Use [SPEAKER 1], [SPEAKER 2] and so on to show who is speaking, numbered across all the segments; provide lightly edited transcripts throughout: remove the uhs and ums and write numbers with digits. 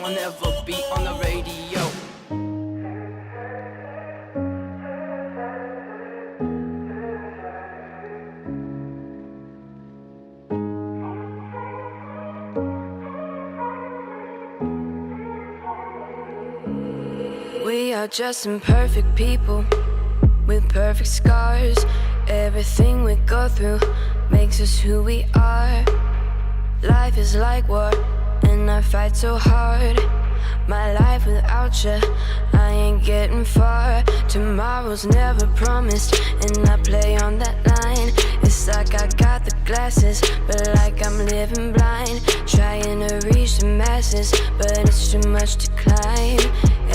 [SPEAKER 1] song will never be on the radio.
[SPEAKER 2] We are just imperfect people with perfect scars. Everything we go through makes us who we are. Life is like war, and I fight so hard. My life without you, I ain't getting far. Tomorrow's never promised, and I play on that line. It's like I got the glasses, but like I'm living blind. Trying to reach the masses, but it's too much to climb.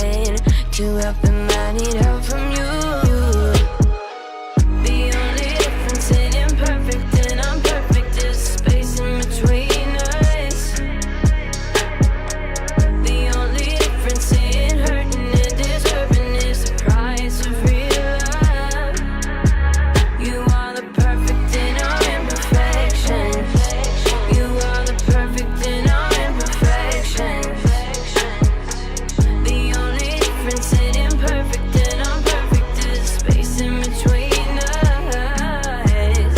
[SPEAKER 2] And to help them, I need help from you. The only difference in imperfect and I'm perfect is space in between us. The only difference in hurting and deserving is the price of real love. You are the perfect in our imperfections. You are the perfect in our imperfections. The only difference in imperfect and I'm perfect is space in between us.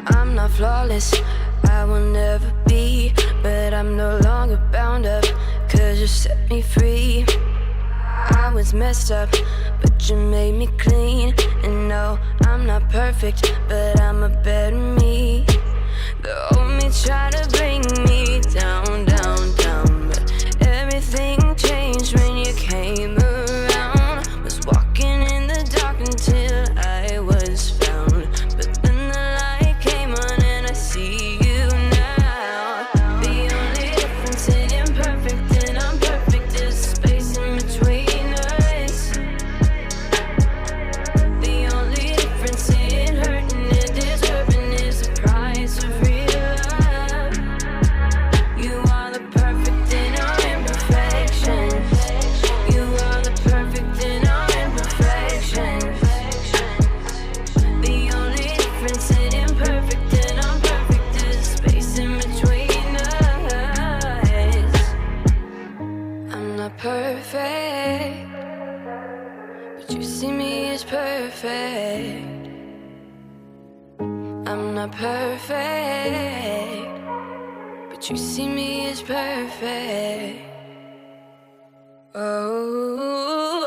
[SPEAKER 2] I'm not flawless, I will never be, but I'm no longer bound up, cause you set me free. I was messed up, but you made me clean. And no, I'm not perfect, but I'm a better me. The old me tried to bring me down, down, down, but everything changed when you came around. Was walking in the dark until I was found, but then the light came on and I see you now. The only difference in imperfect and I'm perfect is space in between us. The only difference in hurting and deserving is the price of real love. You are the perfect in our imperfections. You are the perfect in our imperfections. The only difference in imperfect and I'm perfect is space in between us. I'm not perfect, but you see me as perfect. I'm not perfect, but you see me as perfect. Oh,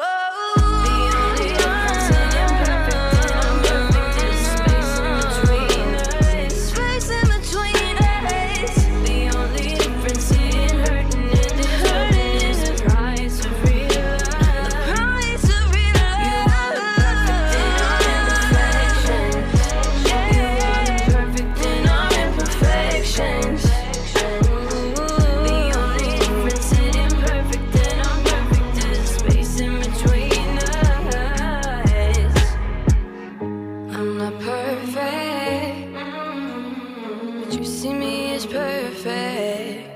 [SPEAKER 2] the only difference in imperfect and I'm perfect is space in between us. Space in between us. The only difference in hurting and deserving is the price of real love. The price of real love. You are the perfect in our imperfections. The only difference in imperfect and I'm perfect is space in between us. I'm not perfect, but you see me as perfect.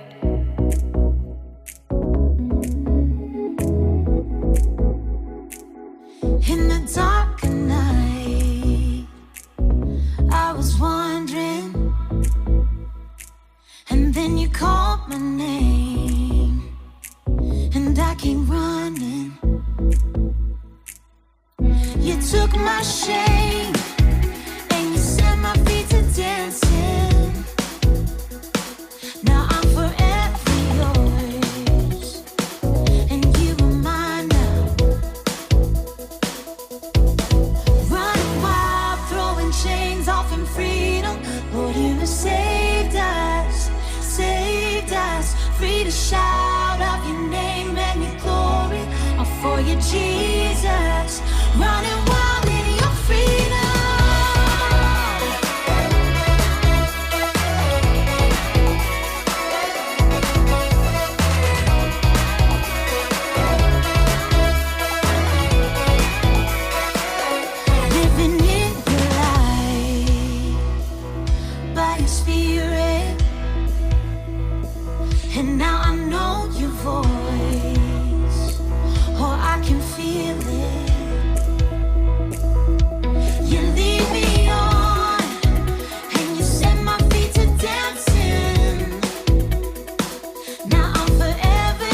[SPEAKER 3] In the dark of night, I was wondering, and then you called my name, and I came running. You took my shame, and you set my feet to dancing. Now I'm forever yours, and you are mine now. Running wild, throwing chains off in freedom. Lord, you have saved us, free to shout out your name and your glory. All for you, Jesus. Running wild in your freedom. Living in your light by your spirit, and now I know your voice, or I can feel it. You lead me on, and you set my feet to dancing. Now I'm forever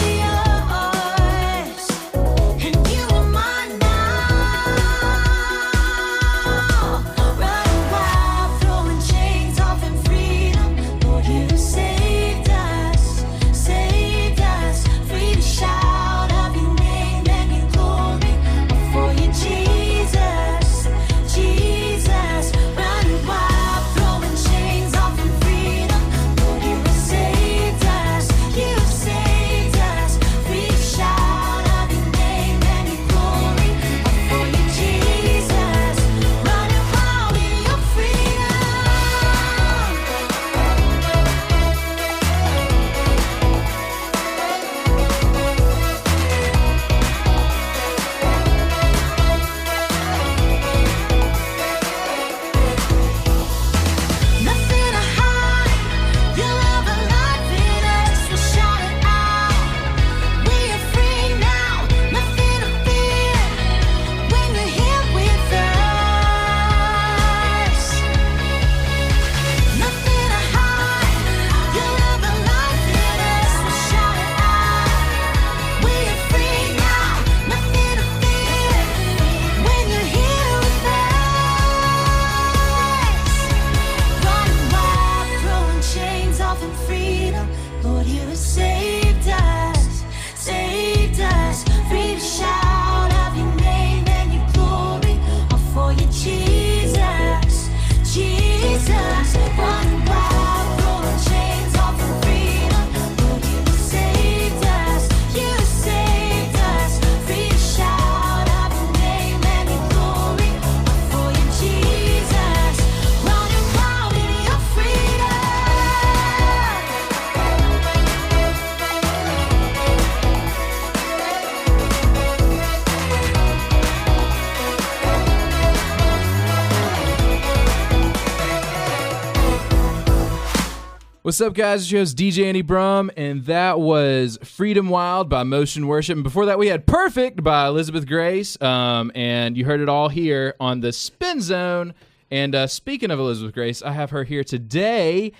[SPEAKER 4] What's up, guys? It's your host, DJ Andy Brum, and that was Freedom Wild by Motion Worship. And before that, we had Perfect by Elizabeth Grace, and you heard it all here on the Spin Zone. And speaking of Elizabeth Grace, I have her here today,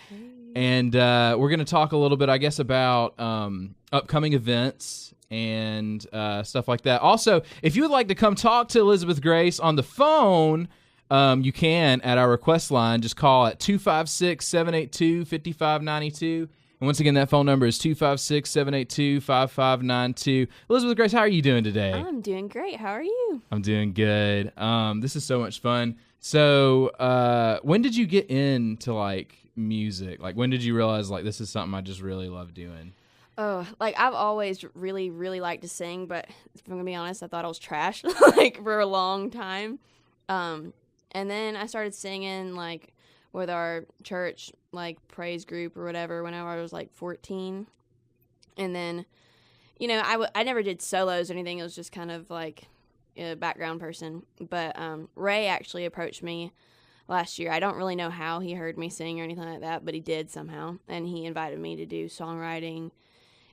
[SPEAKER 4] and we're going to talk a little bit, I guess, about upcoming events and stuff like that. Also, if you would like to come talk to Elizabeth Grace on the phone, you can at our request line. Just call at 256-782-5592. And once again, that phone number is 256-782-5592. Elizabeth Grace, how are you doing today?
[SPEAKER 5] I'm doing great. How are you?
[SPEAKER 4] I'm doing good. This is so much fun. So when did you get into, like, music? Like, when did you realize, like, this is something I just really love doing?
[SPEAKER 5] Oh, like, I've always really, really liked to sing, but if I'm going to be honest, I thought I was trash, like, for a long time. And then I started singing, like, with our church, like, praise group or whatever whenever I was, like, 14. And then, you know, I never did solos or anything. It was just kind of, like, a background person. But Ray actually approached me last year. I don't really know how he heard me sing or anything like that, but he did somehow. And he invited me to do songwriting,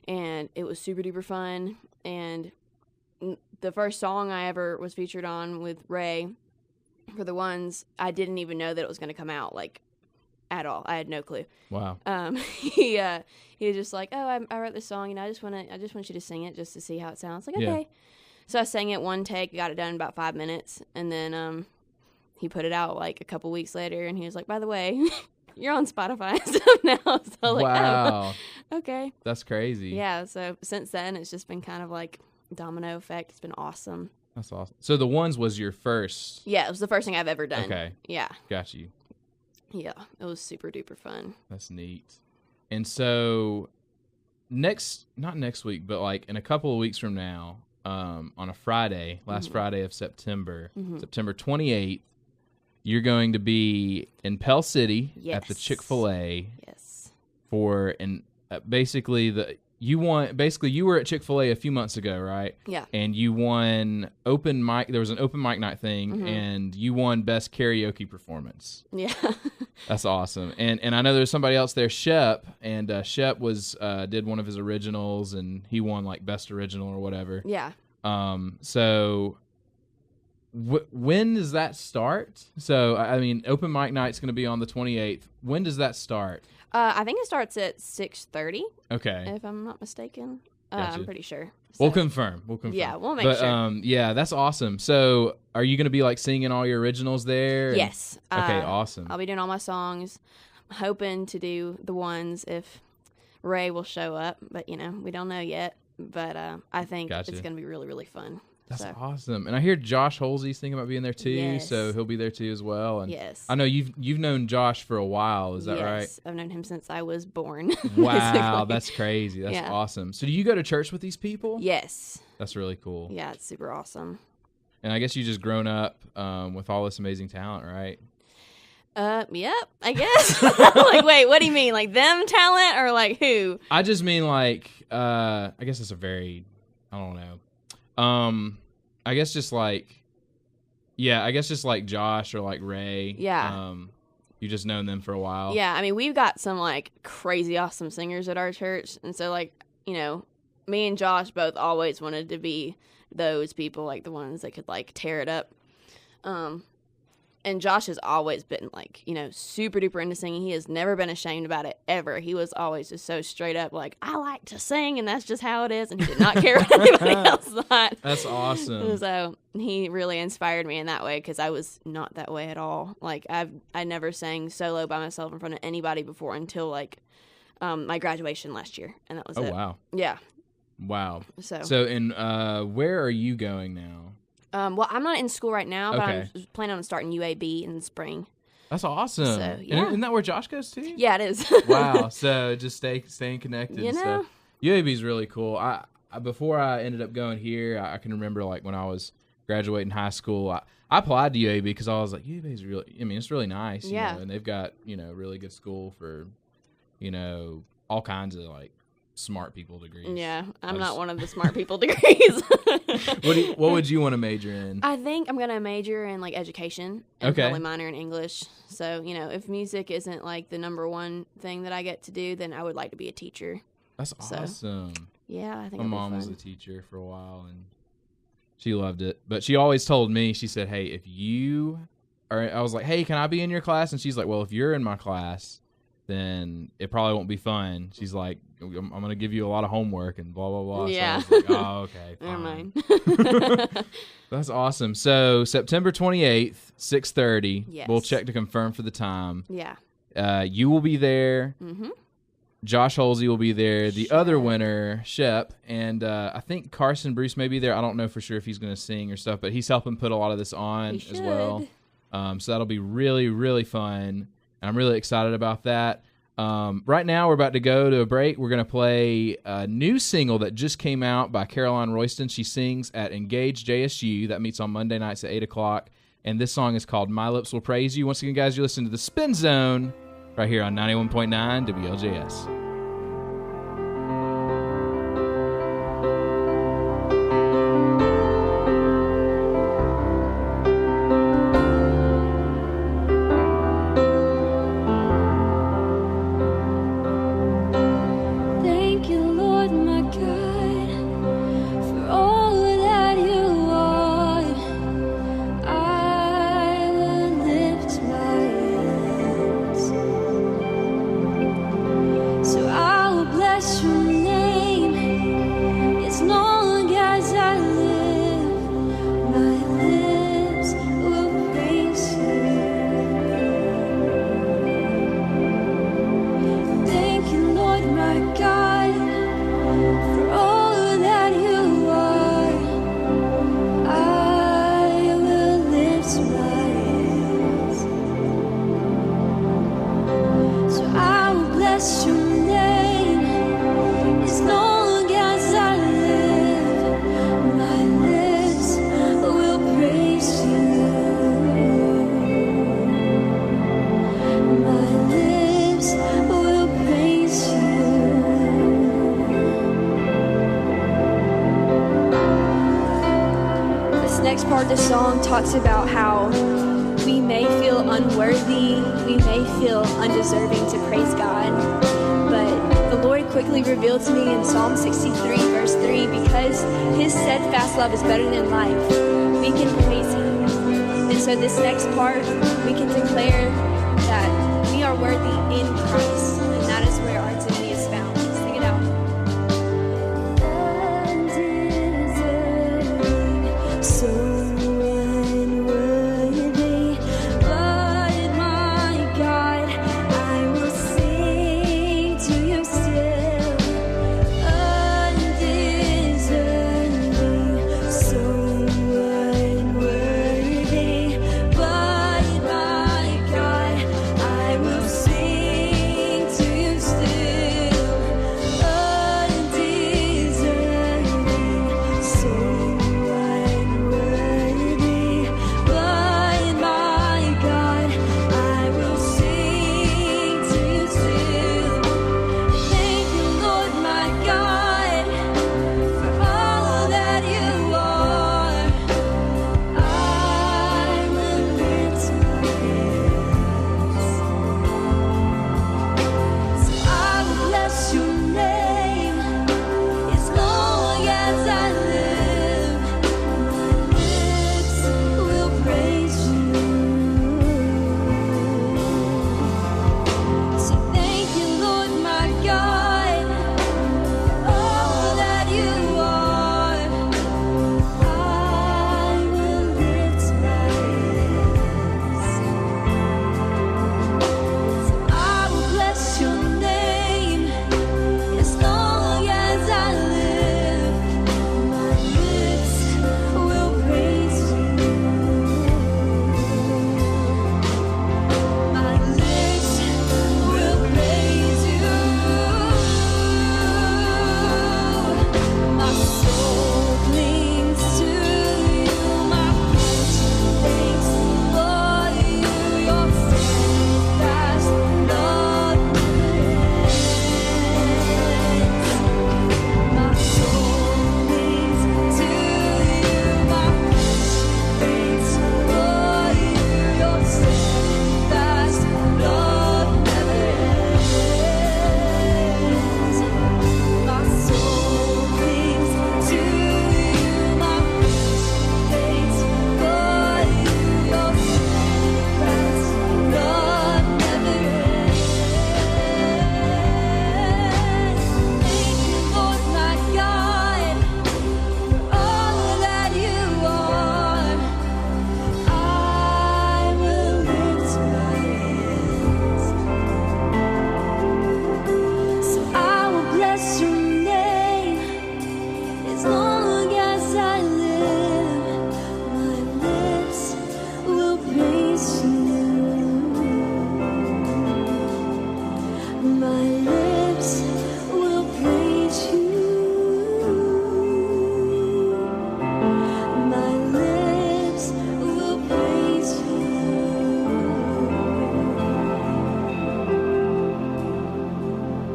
[SPEAKER 5] and it was super duper fun. And the first song I ever was featured on with Ray, for the ones, I didn't even know that it was going to come out, like, at all. I had no clue.
[SPEAKER 4] Wow.
[SPEAKER 5] He was just like, oh, I wrote this song, and I just want you to sing it just to see how it sounds. Like, okay.
[SPEAKER 4] Yeah.
[SPEAKER 5] So I sang it one take, got it done in about 5 minutes, and then he put it out, like, a couple weeks later, and he was like, by the way, you're on Spotify and stuff now. So I was like,
[SPEAKER 4] Wow.
[SPEAKER 5] oh, okay.
[SPEAKER 4] That's crazy.
[SPEAKER 5] Yeah, so since then, it's just been kind of like domino effect. It's been awesome.
[SPEAKER 4] That's awesome. So the ones was your first.
[SPEAKER 5] Yeah, it was the first thing I've ever done.
[SPEAKER 4] Okay.
[SPEAKER 5] Yeah.
[SPEAKER 4] Got you.
[SPEAKER 5] Yeah, it was super duper fun.
[SPEAKER 4] That's neat. And so not next week, but like in a couple of weeks from now, on a Friday, last Friday of September, September 28th, you're going to be in Pell City at the Chick-fil-A.
[SPEAKER 5] Yes.
[SPEAKER 4] For basically you were at Chick-fil-A a few months ago, right?
[SPEAKER 5] Yeah.
[SPEAKER 4] And you won open mic. There was an open mic night thing, and you won best karaoke performance.
[SPEAKER 5] Yeah.
[SPEAKER 4] That's awesome. And I know there's somebody else there, Shep, and Shep did one of his originals, and he won like best original or whatever.
[SPEAKER 5] Yeah.
[SPEAKER 4] So when does that start? So I mean, open mic night's going to be on the 28th. When does that start?
[SPEAKER 5] I think it starts at 6:30.
[SPEAKER 4] Okay.
[SPEAKER 5] If I'm not mistaken.
[SPEAKER 4] Gotcha.
[SPEAKER 5] I'm pretty sure. So,
[SPEAKER 4] We'll confirm.
[SPEAKER 5] Yeah, we'll make sure.
[SPEAKER 4] Yeah, that's awesome. So, are you going to be like singing all your originals there?
[SPEAKER 5] Yes.
[SPEAKER 4] Okay, awesome.
[SPEAKER 5] I'll be doing all my songs. I'm hoping to do the ones if Ray will show up, but you know, we don't know yet. But I think
[SPEAKER 4] Gotcha.
[SPEAKER 5] it's going to be really, really fun.
[SPEAKER 4] That's
[SPEAKER 5] So,
[SPEAKER 4] awesome. And I hear Josh Holsey's thinking about being there too,
[SPEAKER 5] Yes.
[SPEAKER 4] so he'll be there too as well. And
[SPEAKER 5] Yes.
[SPEAKER 4] I know you've known Josh for a while, is that right?
[SPEAKER 5] Yes, I've known him since I was born.
[SPEAKER 4] Wow,
[SPEAKER 5] basically.
[SPEAKER 4] that's crazy. That's
[SPEAKER 5] Yeah.
[SPEAKER 4] awesome. So do you go to church with these people?
[SPEAKER 5] Yes.
[SPEAKER 4] That's really cool.
[SPEAKER 5] Yeah, it's super awesome.
[SPEAKER 4] And I guess you just grown up with all this amazing talent, right?
[SPEAKER 5] Yep, I guess. Like, wait, what do you mean? Like them talent or like who?
[SPEAKER 4] I just mean like, I guess it's a very, I don't know. I guess just like Josh or like Ray.
[SPEAKER 5] Yeah.
[SPEAKER 4] You just known them for a while.
[SPEAKER 5] Yeah, I mean, we've got some like crazy awesome singers at our church, and so like, you know, me and Josh both always wanted to be those people, like the ones that could like tear it up. And Josh has always been like, you know, super duper into singing. He has never been ashamed about it ever. He was always just so straight up like, I like to sing and that's just how it is. And he did not care what anybody else thought.
[SPEAKER 4] That's awesome.
[SPEAKER 5] So he really inspired me in that way because I was not that way at all. Like I never sang solo by myself in front of anybody before until like my graduation last year. And that was it.
[SPEAKER 4] Oh, wow.
[SPEAKER 5] Yeah.
[SPEAKER 4] Wow.
[SPEAKER 5] So
[SPEAKER 4] and where are you going now?
[SPEAKER 5] Well, I'm not in school right now, but
[SPEAKER 4] Okay.
[SPEAKER 5] I'm planning on starting UAB in the spring.
[SPEAKER 4] That's awesome.
[SPEAKER 5] So,
[SPEAKER 4] And
[SPEAKER 5] yeah.
[SPEAKER 4] isn't that where Josh goes to?
[SPEAKER 5] Yeah, it is.
[SPEAKER 4] Wow. So just staying connected
[SPEAKER 5] You
[SPEAKER 4] and
[SPEAKER 5] know?
[SPEAKER 4] stuff. UAB is really cool. I before I ended up going here, I can remember like when I was graduating high school, I applied to UAB because I was like, UAB is really, I mean, it's really nice.
[SPEAKER 5] Yeah.
[SPEAKER 4] You know, and they've got, you know, really good school for, you know, all kinds of like smart people degrees.
[SPEAKER 5] Yeah, I'm
[SPEAKER 4] I
[SPEAKER 5] not
[SPEAKER 4] just-
[SPEAKER 5] one of the smart people degrees.
[SPEAKER 4] What would you want to major in?
[SPEAKER 5] I think I'm gonna major in like education and
[SPEAKER 4] Okay.
[SPEAKER 5] probably minor in English. So if music isn't like the number one thing that I get to do, then I would like to be a teacher.
[SPEAKER 4] That's awesome.
[SPEAKER 5] Yeah, I think
[SPEAKER 4] My
[SPEAKER 5] it'd be
[SPEAKER 4] mom was
[SPEAKER 5] fun.
[SPEAKER 4] a teacher for a while, and she loved it. But she always told me, she said, "Hey, if you are," I was like, "Hey, can I be in your class?" And she's like, "Well, if you're in my class, then it probably won't be fun." She's like, "I'm going to give you a lot of homework and blah blah blah."
[SPEAKER 5] Yeah.
[SPEAKER 4] So I was like, "Oh, okay,
[SPEAKER 5] Never
[SPEAKER 4] fine."
[SPEAKER 5] mind.
[SPEAKER 4] That's awesome. So September 28th, 6:30.
[SPEAKER 5] Yes.
[SPEAKER 4] We'll check to confirm for the time.
[SPEAKER 5] Yeah.
[SPEAKER 4] You will be there.
[SPEAKER 5] Mm-hmm.
[SPEAKER 4] Josh Holsey will be there. The other
[SPEAKER 5] Shep.
[SPEAKER 4] winner, Shep, and I think Carson Bruce may be there. I don't know for sure if he's going to sing or stuff, but he's helping put a lot of this on
[SPEAKER 5] He
[SPEAKER 4] as well.
[SPEAKER 5] should.
[SPEAKER 4] So that'll be really, really fun. And I'm really excited about that. Right now, we're about to go to a break. We're going to play a new single that just came out by Caroline Royston. She sings at Engage JSU. That meets on Monday nights at 8 o'clock. And this song is called My Lips Will Praise You. Once again, guys, you're listening to The Spin Zone right here on 91.9 WLJS.
[SPEAKER 3] Thank you, Lord, my God, for all that you are. I will lift my hands, so I will bless your name as long as I live. My lips will praise you. Thank you, Lord, my God, for all that you are. I will lift my hands, so I will bless your name as long as I live. My lips will praise you. My lips will praise you. This next part of the song talks about how we may feel unworthy, we may feel undeserving to praise God, but the Lord quickly revealed to me in Psalm 63, verse 3, because His steadfast love is better than life, we can praise Him. And so this next part, we can declare that we are worthy in Christ, and that is where our identity is found. Sing it out. So unworthy, but my God, I will sing to you still. Undeserving, so unworthy, but my God, I will sing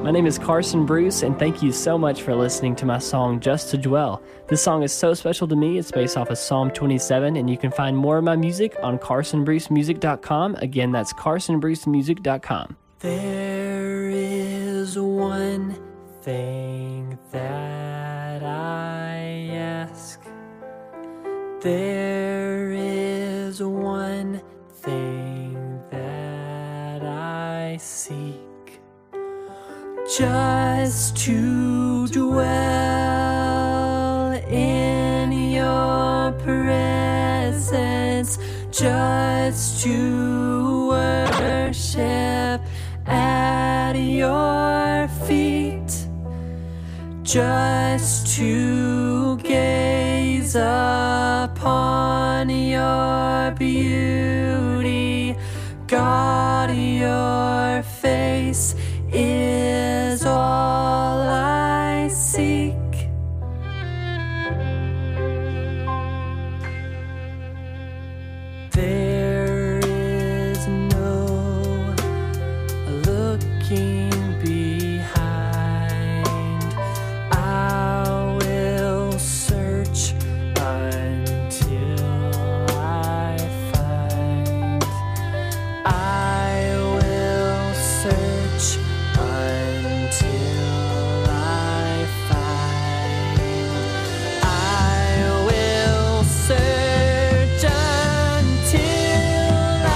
[SPEAKER 6] My name is Carson Bruce, and thank you so much for listening to my song, Just to Dwell. This song is so special to me. It's based off of Psalm 27, and you can find more of my music on carsonbrucemusic.com. Again, that's carsonbrucemusic.com. There is one thing that I ask. There is one thing that I seek. Just to dwell in your presence, just to worship at your feet, just to gaze upon your beauty. God, your face is all I seek. There is no looking behind. I will search until I find. I will search until I find. I will search until I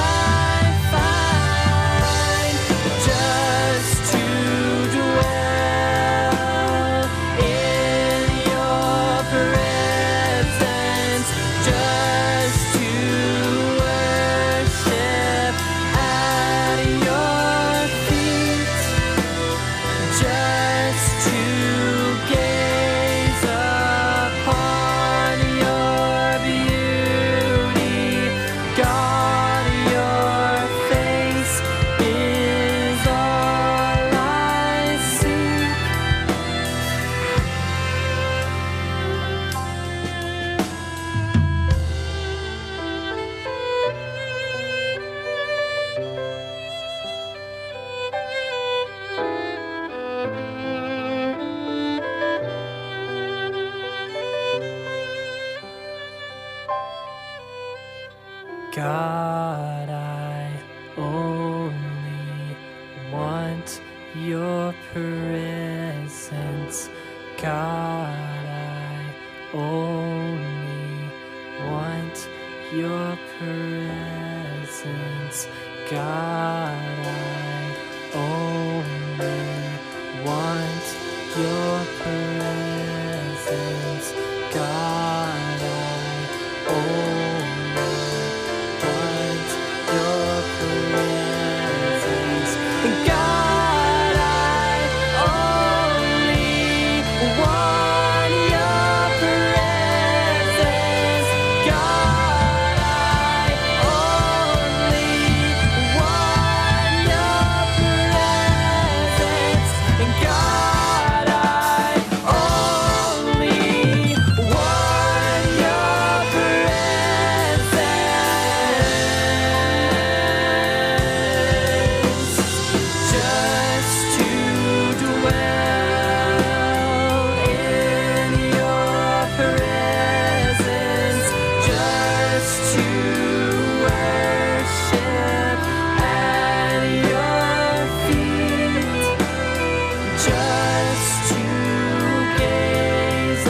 [SPEAKER 6] find. Just to dwell in your presence, just to worship at your feet, just to gaze upon your beauty. God, your face is all I seek. God, I only want your presence. God, I only want your presence. God, I only want your presence. God, I only want your presence. God, I only want your presence. God, I only want your presence. God, I only want your presence. Just to dwell in your presence, just to worship at your feet, just to gaze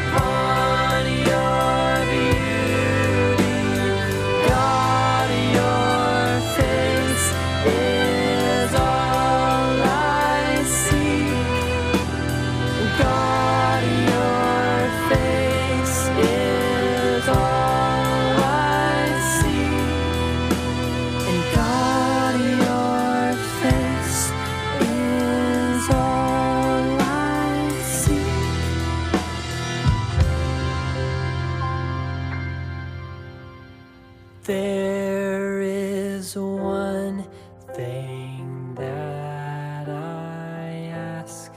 [SPEAKER 6] upon your beauty. God, your face is all I seek. God, your face is all I seek. And God, your face is all I seek. There is one thing that I ask.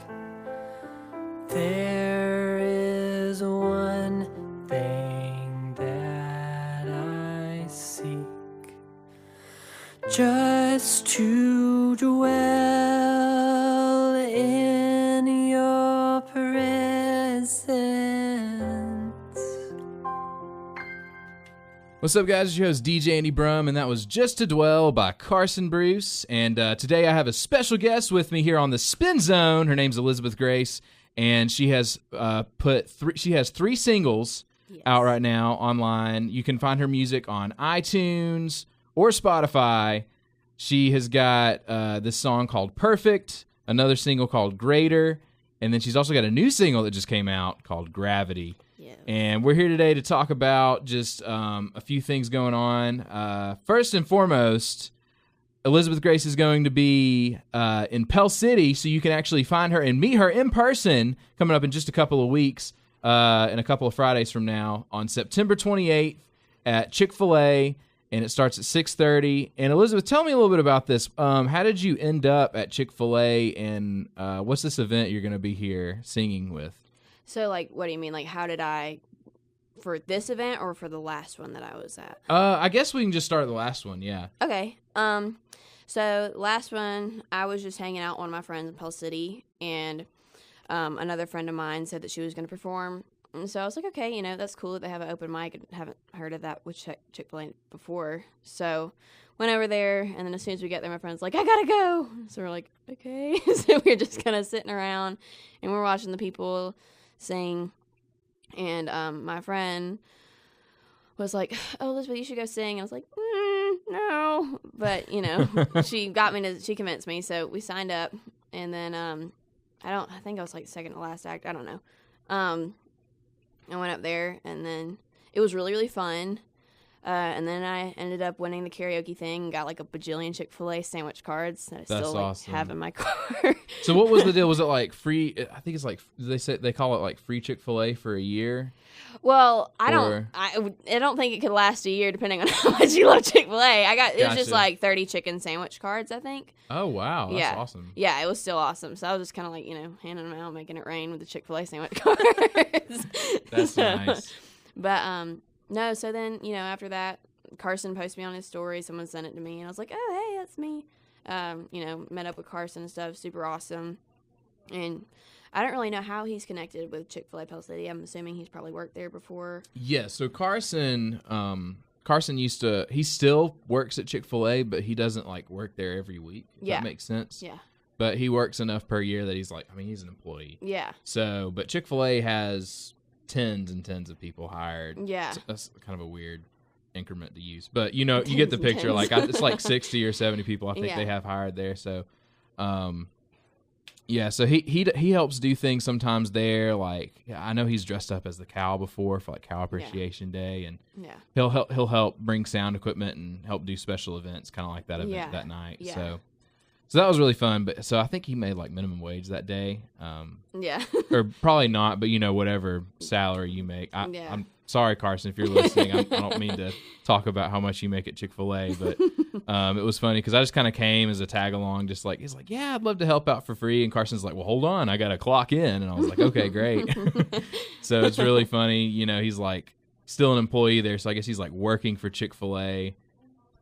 [SPEAKER 6] There is one thing that I seek. Just to dwell
[SPEAKER 4] What's up, guys? It's your host, DJ Andy Brum, and that was Just to Dwell by Carson Bruce. And today I have a special guest with me here on the Spin Zone. Her name's Elizabeth Grace, and she has three singles out right now online. You can find her music on iTunes or Spotify. She has got this song called Perfect, another single called Greater, and then she's also got a new single that just came out called Gravity.
[SPEAKER 5] Yeah.
[SPEAKER 4] And we're here today to talk about just a few things going on. First and foremost, Elizabeth Grace is going to be in Pell City, so you can actually find her and meet her in person coming up in just a couple of weeks, in a couple of Fridays from now, on September 28th at Chick-fil-A, and it starts at 6:30. And Elizabeth, tell me a little bit about this. How did you end up at Chick-fil-A, and what's this event you're going to be here singing with?
[SPEAKER 5] So, like, what do you mean? Like, how did I, for this event or for the last one that I was at?
[SPEAKER 4] I guess we can just start at the last one, yeah.
[SPEAKER 5] Okay. So last one, I was just hanging out with one of my friends in Pell City, and another friend of mine said that she was going to perform. And so I was like, okay, that's cool that they have an open mic. I haven't heard of that with Chick-fil-A before. So went over there, and then as soon as we get there, my friend's like, I gotta go. So we're like, okay. So we're just kind of sitting around, and we're watching the people sing. And my friend was like, oh, Elizabeth, you should go sing. I was like, no. But, she convinced me. So we signed up, and then I think I was like second to last act. I don't know. I went up there, and then it was really, really fun. And then I ended up winning the karaoke thing and got like a bajillion Chick-fil-A sandwich cards that I still
[SPEAKER 4] awesome.
[SPEAKER 5] have in my car.
[SPEAKER 4] So what was the deal? Was it like free? I think it's like they call it like free Chick-fil-A for a year.
[SPEAKER 5] Well, I don't think it could last a year depending on how much you love Chick-fil-A. It was just like 30 chicken sandwich cards, I think.
[SPEAKER 4] Oh wow, that's
[SPEAKER 5] yeah.
[SPEAKER 4] awesome.
[SPEAKER 5] Yeah, it was still awesome. So I was just kind of like handing them out, making it rain with the Chick-fil-A sandwich cards.
[SPEAKER 4] That's nice.
[SPEAKER 5] But no, so then, after that, Carson posted me on his story. Someone sent it to me, and I was like, oh, hey, that's me. Met up with Carson and stuff. Super awesome. And I don't really know how he's connected with Chick-fil-A Pell City. I'm assuming he's probably worked there before.
[SPEAKER 4] Yeah, so Carson he still works at Chick-fil-A, but he doesn't, like, work there every week. If that makes sense.
[SPEAKER 5] Yeah.
[SPEAKER 4] But he works enough per year that he's an employee.
[SPEAKER 5] Yeah.
[SPEAKER 4] So, but Chick-fil-A has tens and tens of people hired.
[SPEAKER 5] Yeah.
[SPEAKER 4] That's kind of a weird increment to use. But, you get the picture. Like, it's like 60 or 70 people I think they have hired there. So, yeah, so he helps do things sometimes there. Like, I know he's dressed up as the cow before for, like, Cow Appreciation Day. And he'll help bring sound equipment and help do special events, kind of like that event that night. Yeah. So that was really fun. But so I think he made like minimum wage that day. Or probably not, but whatever salary you make. I'm sorry, Carson, if you're listening. I don't mean to talk about how much you make at Chick-fil-A, but it was funny because I just kind of came as a tag along, just like, he's like, yeah, I'd love to help out for free. And Carson's like, well, hold on, I got to clock in. And I was like, okay, great. So it's really funny. He's like still an employee there. So I guess he's like working for Chick-fil-A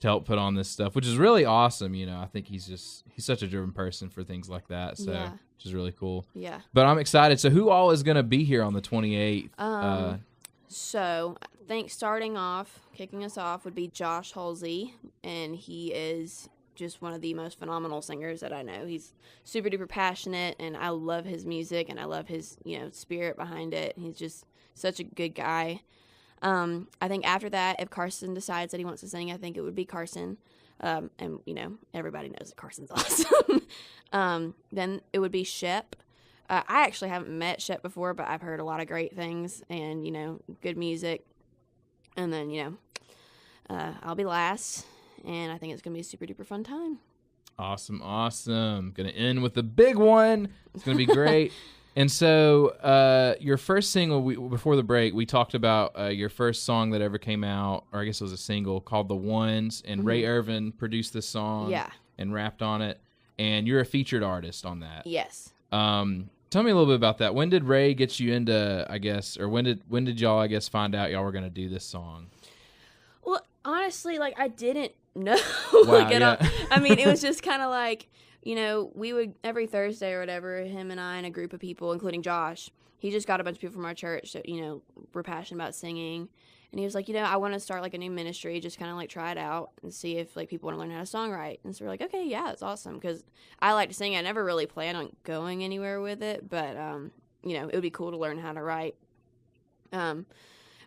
[SPEAKER 4] to help put on this stuff, which is really awesome. I think he's such a driven person for things like that. So, which is really cool.
[SPEAKER 5] Yeah.
[SPEAKER 4] But I'm excited. So who all is going to be here on the 28th?
[SPEAKER 5] So I think kicking us off would be Josh Halsey, and he is just one of the most phenomenal singers that I know. He's super duper passionate, and I love his music, and I love his, spirit behind it. He's just such a good guy. I think after that, if Carson decides that he wants to sing, I think it would be Carson. And, everybody knows that Carson's awesome. Then it would be Shep. I actually haven't met Shep before, but I've heard a lot of great things and, good music. And then, I'll be last, and I think it's going to be a super duper fun time.
[SPEAKER 4] Awesome. Going to end with the big one. It's going to be great. And so your first single, before the break, we talked about your first song that ever came out, or I guess it was a single, called The Ones, and Ray Irvin produced this song and rapped on it, and you're a featured artist on that.
[SPEAKER 5] Yes.
[SPEAKER 4] Tell me a little bit about that. When did Ray get you into, I guess, or when did y'all, I guess, find out y'all were going to do this song?
[SPEAKER 5] Well, honestly, I didn't know.
[SPEAKER 4] Wow, yeah.
[SPEAKER 5] I mean, it was just kind of like, we would, every Thursday or whatever, him and I and a group of people, including Josh, he just got a bunch of people from our church that, were passionate about singing. And he was like, I want to start like a new ministry, just kind of like try it out and see if like people want to learn how to songwrite. And so we're like, okay, yeah, that's awesome, because I like to sing. I never really plan on going anywhere with it, but it would be cool to learn how to write.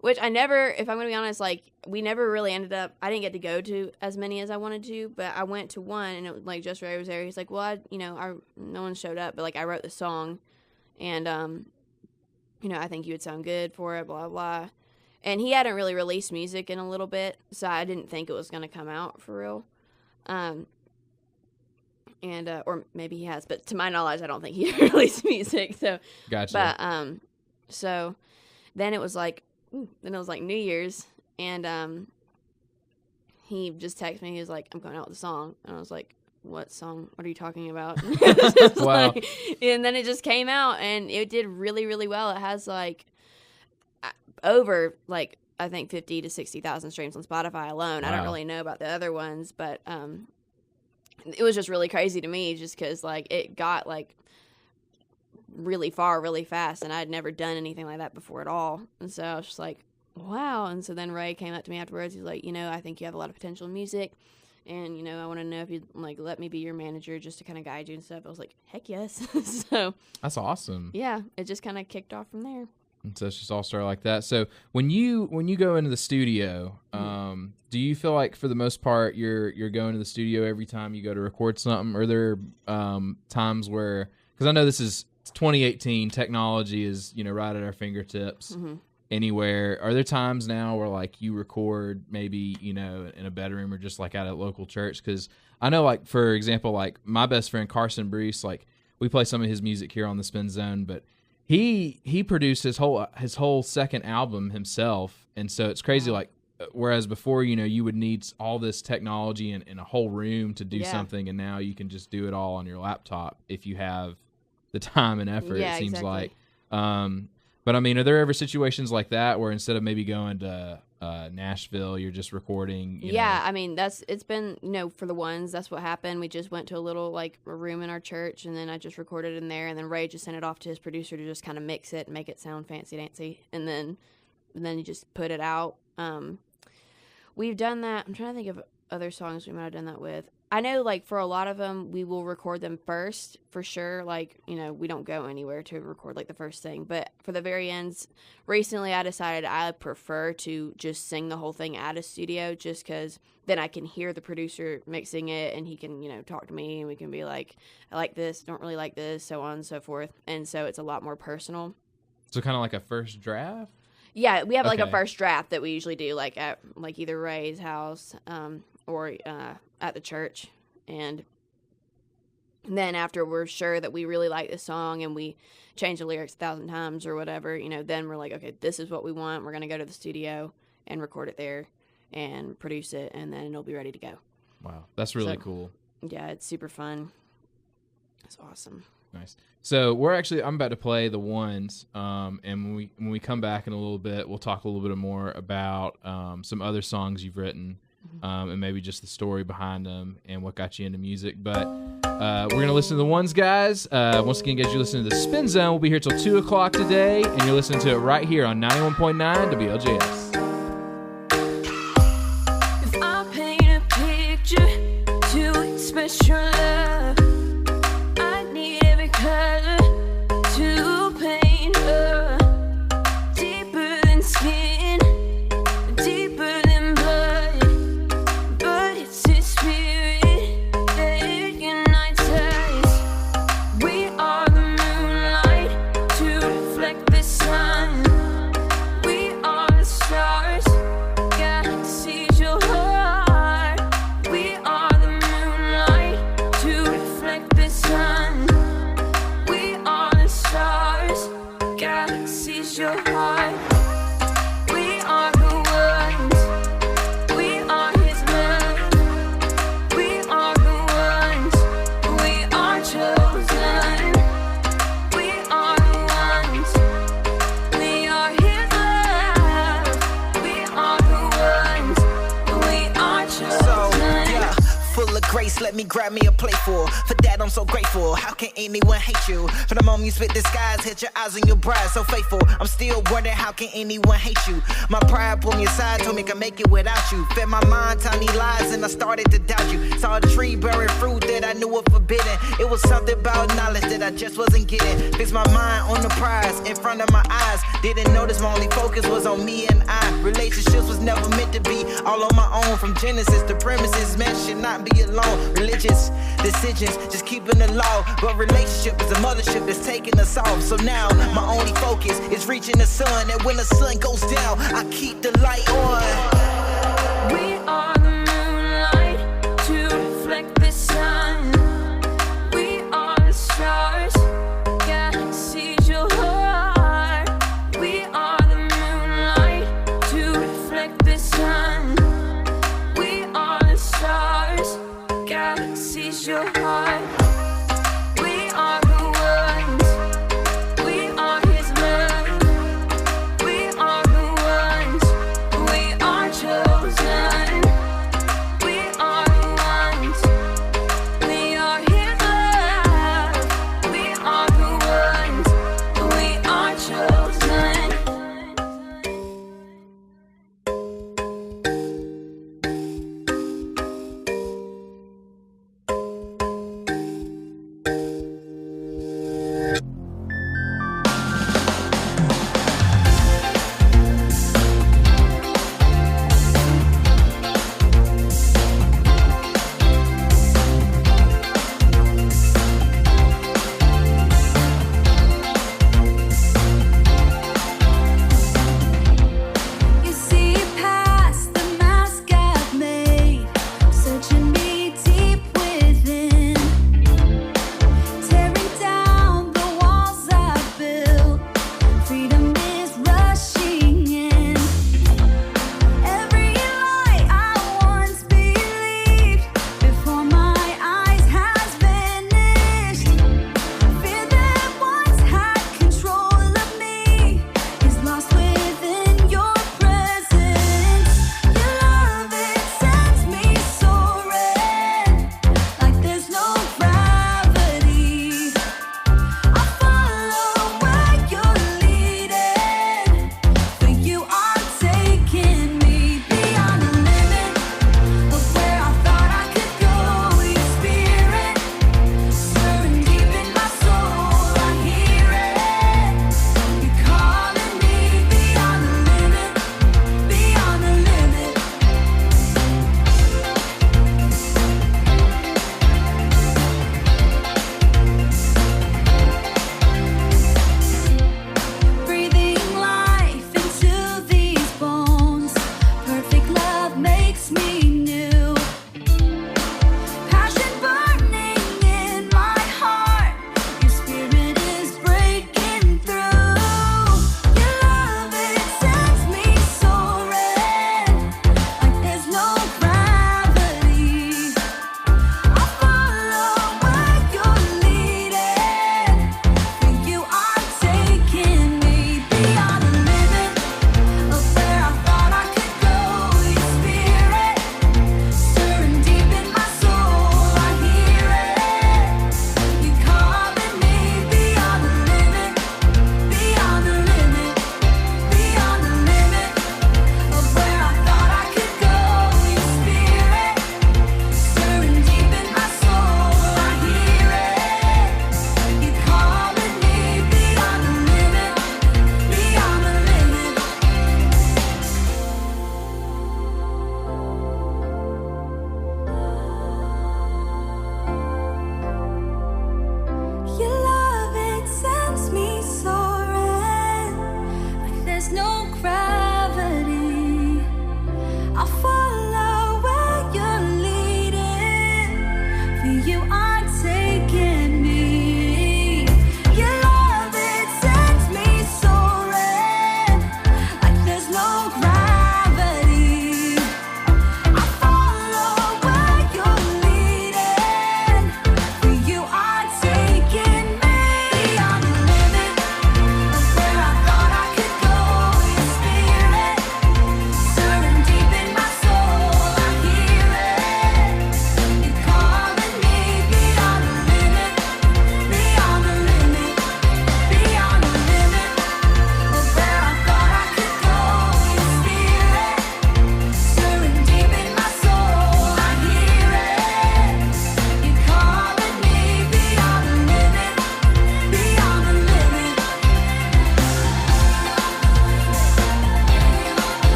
[SPEAKER 5] Which I never, if I'm going to be honest, like, we never really ended up, I didn't get to go to as many as I wanted to, but I went to one, and it was, like, Just Ray was there. He's like, well, no one showed up, but, like, I wrote the song, and, I think you would sound good for it, blah, blah. And he hadn't really released music in a little bit, so I didn't think it was going to come out for real. Or maybe he has, but to my knowledge, I don't think he released music, so.
[SPEAKER 4] Gotcha.
[SPEAKER 5] But, so then it was like, New Year's, and he just texted me. He was like, I'm going out with a song. And I was like, what song? What are you talking about?
[SPEAKER 4] Wow.
[SPEAKER 5] And then it just came out, and it did really, really well. It has, like, over, like, I think 50 to 60,000 streams on Spotify alone.
[SPEAKER 4] Wow.
[SPEAKER 5] I don't really know about the other ones, but it was just really crazy to me just because, like, it got, like, really far really fast, and I'd never done anything like that before at all. And so I was just like, wow. And so then Ray came up to me afterwards. He's like, I think you have a lot of potential in music, and I want to know if you'd like let me be your manager just to kind of guide you and stuff. I was like, heck yes. So
[SPEAKER 4] That's awesome.
[SPEAKER 5] yeah, it just kind of kicked off from there.
[SPEAKER 4] And so it's just all started like that. So when you go into the studio, do you feel like for the most part you're going to the studio every time you go to record something? Or are there times where, because I know this is 2018, technology is right at our fingertips anywhere. Are there times now where like you record maybe in a bedroom or just like at a local church? Because I know, like, for example, like my best friend Carson Bruce, like we play some of his music here on the Spin Zone, but he produced his whole second album himself, and so it's crazy. Like whereas before you would need all this technology and a whole room to do something, and now you can just do it all on your laptop if you have the time and effort.
[SPEAKER 5] Yeah,
[SPEAKER 4] it seems
[SPEAKER 5] exactly.
[SPEAKER 4] like. But I mean, are there ever situations like that where instead of maybe going to Nashville, you're just recording?
[SPEAKER 5] Yeah, I mean, it's been, for the ones, that's what happened. We just went to a little, like, a room in our church, and then I just recorded in there, and then Ray just sent it off to his producer to just kind of mix it and make it sound fancy-dancy, and then you just put it out. We've done that. I'm trying to think of other songs we might have done that with. I know, like, for a lot of them, we will record them first, for sure. Like, we don't go anywhere to record, like, the first thing. But for the very ends, recently I decided I prefer to just sing the whole thing at a studio, just because then I can hear the producer mixing it, and he can, talk to me, and we can be like, I like this, don't really like this, so on and so forth. And so it's a lot more personal.
[SPEAKER 4] So kind of like a first draft?
[SPEAKER 5] Yeah, we have, like, a
[SPEAKER 4] Okay.
[SPEAKER 5] first draft that we usually do, like, at, like, either Ray's house or at the church. And then after we're sure that we really like this song and we change the lyrics 1,000 times or whatever, then we're like, okay, this is what we want. We're going to go to the studio and record it there and produce it, and then it'll be ready to go.
[SPEAKER 4] Wow, that's really
[SPEAKER 5] So-
[SPEAKER 4] cool.
[SPEAKER 5] Yeah, it's super fun. It's awesome.
[SPEAKER 4] Nice. So I'm about to play the ones, and when we come back in a little bit, we'll talk a little bit more about some other songs you've written, and maybe just the story behind them and what got you into music. But we're gonna listen to the ones, guys. Once again, guys, you're listening to the Spin Zone. We'll be here till 2 o'clock today, and you're listening to it right here on 91.9 WLJS.
[SPEAKER 2] If I paint a picture to express your love, I need every color to paint her. Deeper than skin, deeper than blood, but it's his spirit that unites us. We are the moonlight to reflect the sun. We are the stars, galaxies your heart. We are the moonlight to reflect the sun. We are the stars, galaxies your heart. We are the ones, we are his love. We are the ones, we are chosen. We are the ones, we are his love. We are the ones, we are chosen.
[SPEAKER 7] So, yeah, full of grace, let me he grabbed me a playful. For that I'm so grateful. How can anyone hate you? From the moment you spit disguise, hit your eyes and your bride so faithful. I'm still wondering how can anyone hate you? My pride pulled me aside, told me I can make it without you. Fed my mind tiny lies and I started to doubt you. Saw a tree bearing fruit that I knew was forbidden. It was something about knowledge that I just wasn't getting. Fixed my mind on the prize in front of my eyes. Didn't notice my only focus was on me and I. Relationships was never meant to be all on my own. From Genesis to premises, man should not be alone. Religious decisions, just keeping the law. But relationship is a mothership that's taking us off. So now my only focus is reaching the sun. And when the sun goes down, I keep the light on.
[SPEAKER 2] We are the moonlight to reflect the sun. We are the stars, galaxies your heart. We are the moonlight to reflect the sun. We are the stars, galaxies your heart. We are the ones, we are his love. We are the ones, we are chosen.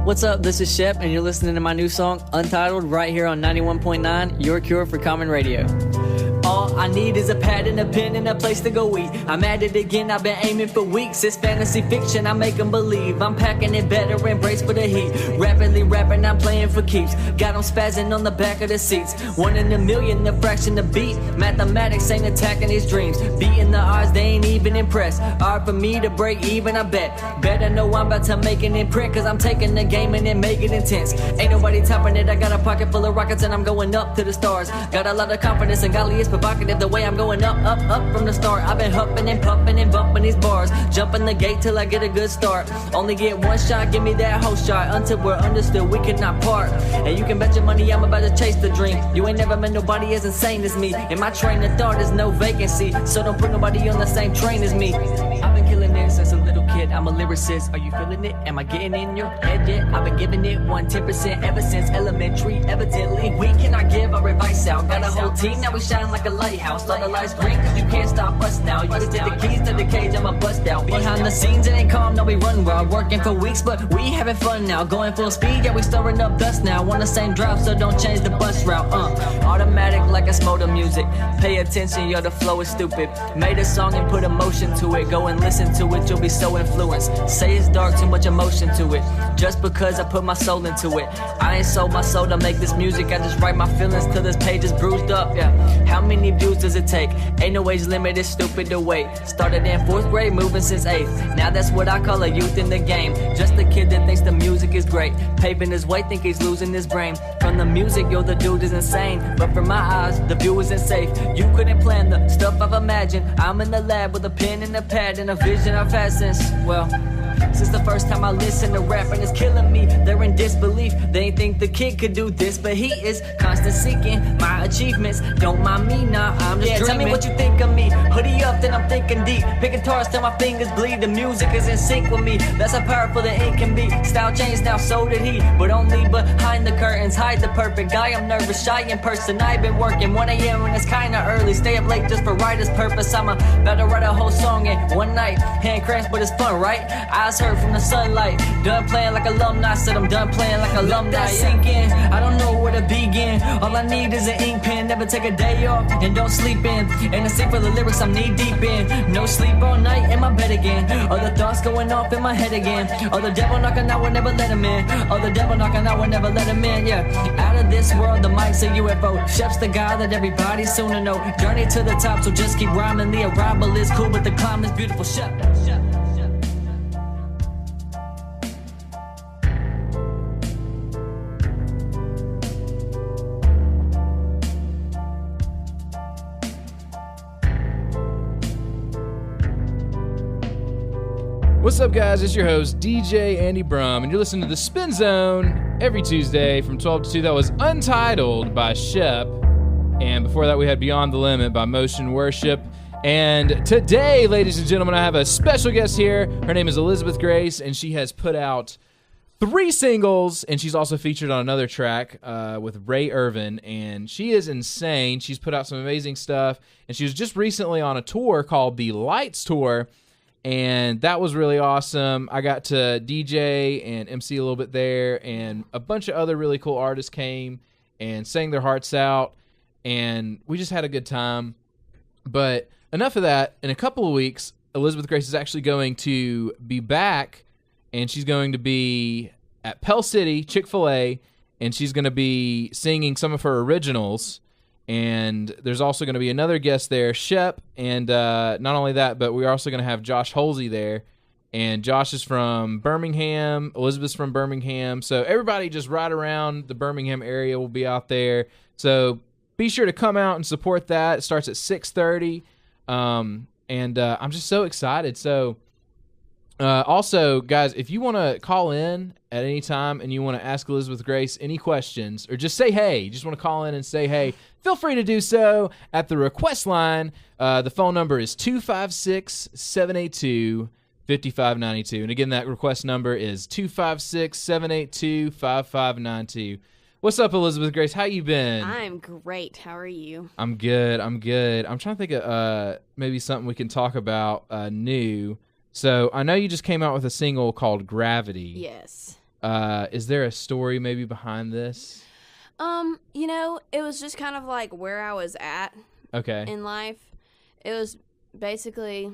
[SPEAKER 8] What's up? This is Shep, and you're listening to my new song, Untitled, right here on 91.9, your cure for common radio. All I need is a pad and a pen and a place to go eat. I'm at it again, I've been aiming for weeks. It's fantasy fiction, I make them believe. I'm packing it better and brace for the heat. Rapidly rapping, I'm playing for keeps. Got them spazzing on the back of the seats. 1 in a million, the fraction of beat. Mathematics ain't attacking these dreams. Beating the odds, they ain't even impressed. Hard for me to break even, I bet. Better know I'm about to make an imprint, cause I'm taking the game and then make it intense. Ain't nobody topping it, I got a pocket full of rockets and I'm going up to the stars. Got a lot of confidence and golly, it's provocative the way I'm going up, up, up from the start. I've been huffing and puffing and bumping these bars. Jumping the gate till I get a good start. Only get one shot, give me that whole shot. Until we're understood, we cannot part. And you can bet your money I'm about to chase the dream. You ain't never met nobody as insane as me. In my train of thought, there's no vacancy. So don't put nobody on the same train as me. I've been killing it since a little kid. I'm a lyricist. Are you feeling it? Am I getting in your head yet? I've been giving it 110% ever since elementary. Evidently, we cannot give our advice out. Got a whole team, now we shine like a lighthouse. Let the lights green, cause you can't stop us now. You just take the keys to the cage, I'ma bust out. Behind the scenes, it ain't calm, no, we run wild. Working for weeks, but we having fun now. Going full speed, yeah, we stirring up dust now. On the same drop, so don't change the bus route. Automatic like it's motor music. Pay attention, yo, the flow is stupid. Made a song and put emotion to it. Go and listen to it, you'll be so influenced. Say it's dark, too much emotion to it. Just because I put my soul into it. I ain't sold my soul to make this music. I just write my feelings till this page is bruised up, yeah. How many views does it take? Ain't no age limit, it's stupid to wait. Started in 4th grade, moving since 8th. Now that's what I call a youth in the game. Just a kid that thinks the music is great. Paving his way, think he's losing his brain. From the music, yo, the dude is insane. But from my eyes, the view isn't safe. You couldn't plan the stuff I've imagined. I'm in the lab with a pen and a pad and a vision I've had since the first time I listened to rap, and it's killing me. They're in disbelief. They ain't think the kid could do this, but he is constant seeking my achievements. Don't mind me now, I'm just dreaming. Tell me what you think of me. Hoodie up, then I'm thinking deep. Pick guitars till my fingers bleed. The music is in sync with me. That's how powerful the ink can be. Style changed now, so did he. But only behind the curtains, hide the perfect guy. I'm nervous, shy in person. I've been working 1 a.m. and it's kinda early. Stay up late just for writer's purpose. I'm about to write a whole song in one night. Hand cramps, but it's fun, right? Eyes hurt from the sunlight. Done playing like alumni. Said I'm done playing like alumni. Let that sink in. I don't know where to begin. All I need is an ink pen. Never take a day off and don't sleep in. And the sing for the lyrics I'm knee deep in. No sleep all night in my bed again. Other thoughts going off in my head again. Oh, the devil knocking out, we'll never let him in. Oh, the devil knocking out, we'll never let him in. Yeah, out of this world, the mic's a UFO. Chef's the guy that everybody soon to know. Journey to the top, so just keep rhyming. The arrival is cool, but the climb is beautiful. Chef.
[SPEAKER 4] What's up, guys? It's your host, DJ Andy Brum, and you're listening to The Spin Zone every Tuesday from 12 to 2. That was Untitled by Shep, and before that we had Beyond the Limit by Motion Worship. And today, ladies and gentlemen, I have a special guest here. Her name is Elizabeth Grace, and she has put out 3 singles, and she's also featured on another track with Ray Irvin, and she is insane. She's put out some amazing stuff, and she was just recently on a tour called the Lights Tour, and that was really awesome. I got to DJ and MC a little bit there, and a bunch of other really cool artists came and sang their hearts out, and we just had a good time. But enough of that. In a couple of weeks, Elizabeth Grace is actually going to be back, and she's going to be at Pell City, Chick-fil-A, and she's going to be singing some of her originals. And there's also going to be another guest there, Shep, and not only that, but we're also going to have Josh Holsey there. And Josh is from Birmingham, Elizabeth's from Birmingham, so everybody just right around the Birmingham area will be out there. So be sure to come out and support that. It starts at 6:30, and I'm just so excited. So also, guys, if you want to call in at any time and you want to ask Elizabeth Grace any questions or just say hey, you just want to call in and say hey, feel free to do so at the request line. The phone number is 256-782-5592. And again, that request number is 256-782-5592. What's up, Elizabeth Grace? How you been?
[SPEAKER 5] I'm great. How are you?
[SPEAKER 4] I'm good. I'm trying to think of maybe something we can talk about new. So I know you just came out with a single called Gravity.
[SPEAKER 5] Yes.
[SPEAKER 4] Is there a story maybe behind this?
[SPEAKER 5] You know, it was just kind of like where I was at
[SPEAKER 4] Okay.
[SPEAKER 5] in life. It was basically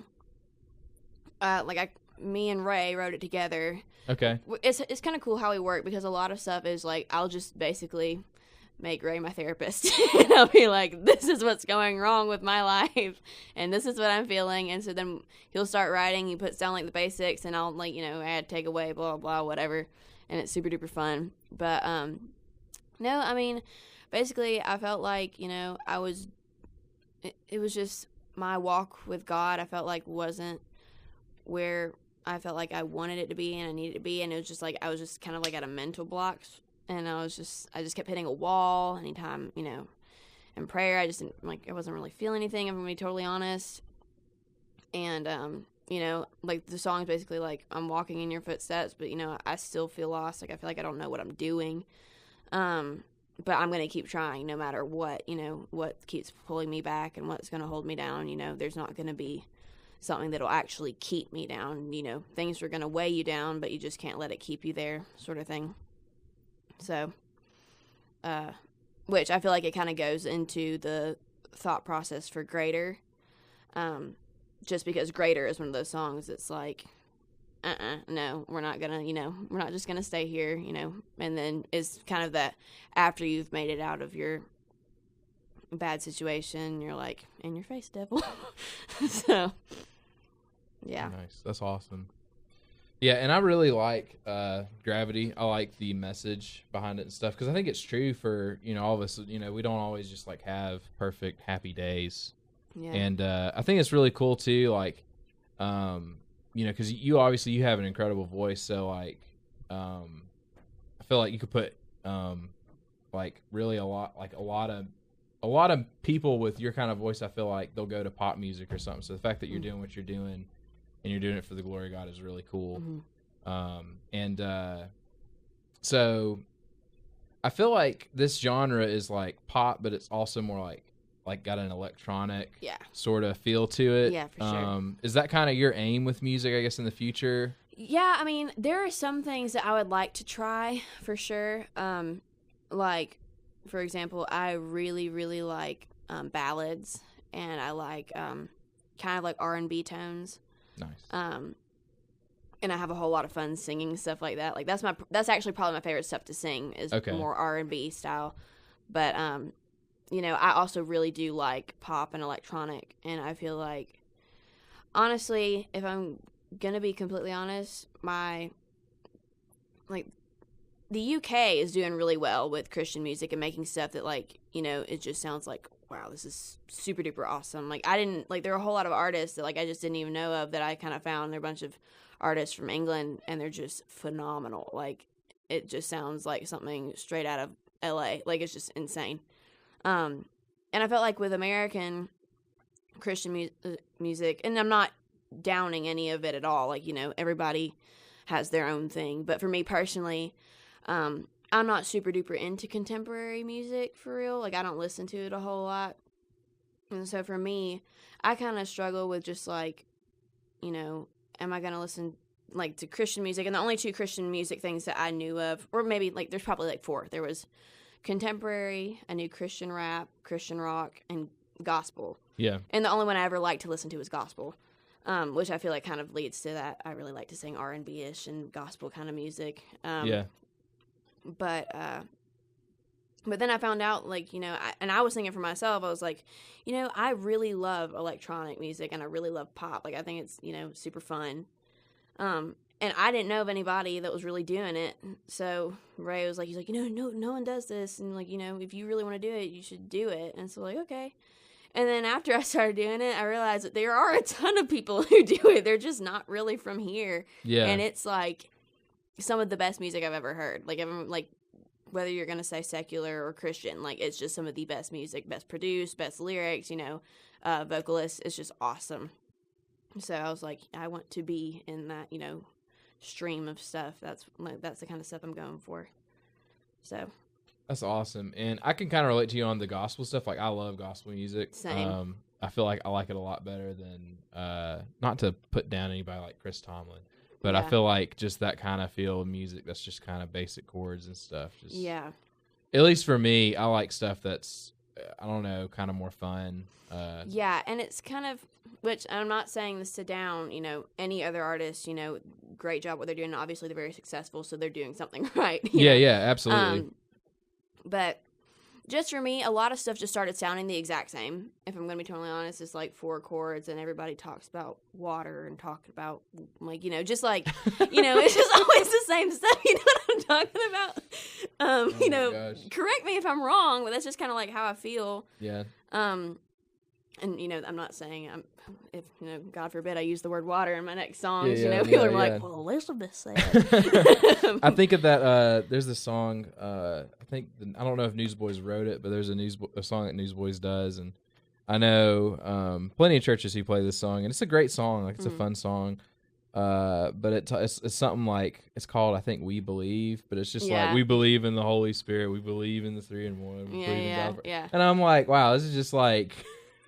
[SPEAKER 5] me and Ray wrote it together.
[SPEAKER 4] Okay.
[SPEAKER 5] It's kind of cool how we work because a lot of stuff is like I'll just basically make Ray my therapist. And I'll be like, this is what's going wrong with my life and this is what I'm feeling. And so then he'll start writing, he puts down like the basics and I'll like, add, take away, blah, blah, whatever. And it's super duper fun. But no, I mean, basically I felt like, it was just my walk with God. I felt like wasn't where I felt like I wanted it to be and I needed it to be. And it was just like, I was just kind of like at a mental block. And I just kept hitting a wall anytime, in prayer. I just didn't, I wasn't really feeling anything, if I'm going to be totally honest. And, like the song is basically like, I'm walking in your footsteps, but, I still feel lost. Like, I feel like I don't know what I'm doing. But I'm going to keep trying no matter what, what keeps pulling me back and what's going to hold me down. There's not going to be something that'll actually keep me down. Things are going to weigh you down, but you just can't let it keep you there, sort of thing. So, which I feel like it kind of goes into the thought process for Greater. Just because Greater is one of those songs that's like, no, we're not gonna, we're not just gonna stay here, and then it's kind of that after you've made it out of your bad situation, you're like, in your face, devil. So, yeah.
[SPEAKER 4] Nice. That's awesome. Yeah, and I really like Gravity. I like the message behind it and stuff because I think it's true for, all of us. We don't always just like have perfect, happy days.
[SPEAKER 5] Yeah.
[SPEAKER 4] And I think it's really cool too, like, because you obviously you have an incredible voice. So like, I feel like you could put like really a lot of people with your kind of voice. I feel like they'll go to pop music or something. So the fact that you're doing what you're doing and you're doing it for the glory of God is really cool.
[SPEAKER 5] Mm-hmm.
[SPEAKER 4] So I feel like this genre is like pop, but it's also more like got an electronic sort of feel to it.
[SPEAKER 5] Yeah, for sure.
[SPEAKER 4] Is that kind of your aim with music, I guess, in the future?
[SPEAKER 5] Yeah, I mean, there are some things that I would like to try for sure. Like, for example, I really, really like ballads, and I like kind of like R&B tones.
[SPEAKER 4] Nice.
[SPEAKER 5] And I have a whole lot of fun singing stuff like that. Like that's actually probably my favorite stuff to sing is more R&B style. But I also really do like pop and electronic, and I feel like honestly, if I'm gonna be completely honest, the UK is doing really well with Christian music and making stuff that it just sounds like, wow, this is super duper awesome. Like there are a whole lot of artists that I just didn't even know of that I kind of found. They're a bunch of artists from England and they're just phenomenal. Like it just sounds like something straight out of LA. Like it's just insane. And I felt like with American Christian music, and I'm not downing any of it at all. Like, everybody has their own thing. But for me personally, I'm not super duper into contemporary music for real. Like, I don't listen to it a whole lot. And so for me, I kind of struggle with just am I going to listen to Christian music? And the only two Christian music things that I knew of, or maybe there's probably 4. There was contemporary, I knew Christian rap, Christian rock, and gospel.
[SPEAKER 4] Yeah. And
[SPEAKER 5] the only one I ever liked to listen to was gospel, which I feel like kind of leads to that. I really like to sing R&B-ish and gospel kind of music.
[SPEAKER 4] Yeah.
[SPEAKER 5] But then I found out, and I was thinking for myself, I was like, I really love electronic music and I really love pop. Like, I think it's, super fun. And I didn't know of anybody that was really doing it. So Ray was like, he's like, no one does this. And if you really want to do it, you should do it. And so okay. And then after I started doing it, I realized that there are a ton of people who do it. They're just not really from here.
[SPEAKER 4] Yeah.
[SPEAKER 5] And it's some of the best music I've ever heard. Whether you're going to say secular or Christian, it's just some of the best music, best produced, best lyrics, vocalists. It's just awesome. So I was like, I want to be in that, stream of stuff. That's the kind of stuff I'm going for. So
[SPEAKER 4] that's awesome. And I can kind of relate to you on the gospel stuff. I love gospel music.
[SPEAKER 5] Same.
[SPEAKER 4] I feel like I like it a lot better than not to put down anybody like Chris Tomlin, But I
[SPEAKER 5] Yeah.
[SPEAKER 4] feel like just that kind of feel of music that's just kind of basic chords and stuff. Just,
[SPEAKER 5] Yeah.
[SPEAKER 4] At least for me, I like stuff that's, I don't know, kind of more fun.
[SPEAKER 5] Yeah, and it's kind of, which I'm not saying this to down, any other artist, great job what they're doing. Obviously, they're very successful, so they're doing something right. you know?
[SPEAKER 4] Yeah, absolutely.
[SPEAKER 5] But just for me, a lot of stuff just started sounding the exact same. If I'm going to be totally honest, it's like 4 chords, and everybody talks about water and talk about, just like, it's just always the same stuff. You know what I'm talking about?
[SPEAKER 4] Gosh.
[SPEAKER 5] Correct me if I'm wrong, but that's just kind of like how I feel.
[SPEAKER 4] Yeah.
[SPEAKER 5] And I'm not saying if God forbid I use the word water in my next songs. People are like, well, Elizabeth said.
[SPEAKER 4] I think of that. There's this song. I don't know if Newsboys wrote it, but there's a song that Newsboys does, and I know plenty of churches who play this song, and it's a great song. Like it's a fun song. But it's something like, it's called, I think, We Believe, but it's just like, we believe in the Holy Spirit, we believe in the 3 in 1, we believe in God.
[SPEAKER 5] Yeah.
[SPEAKER 4] And I'm like, wow, this is just like,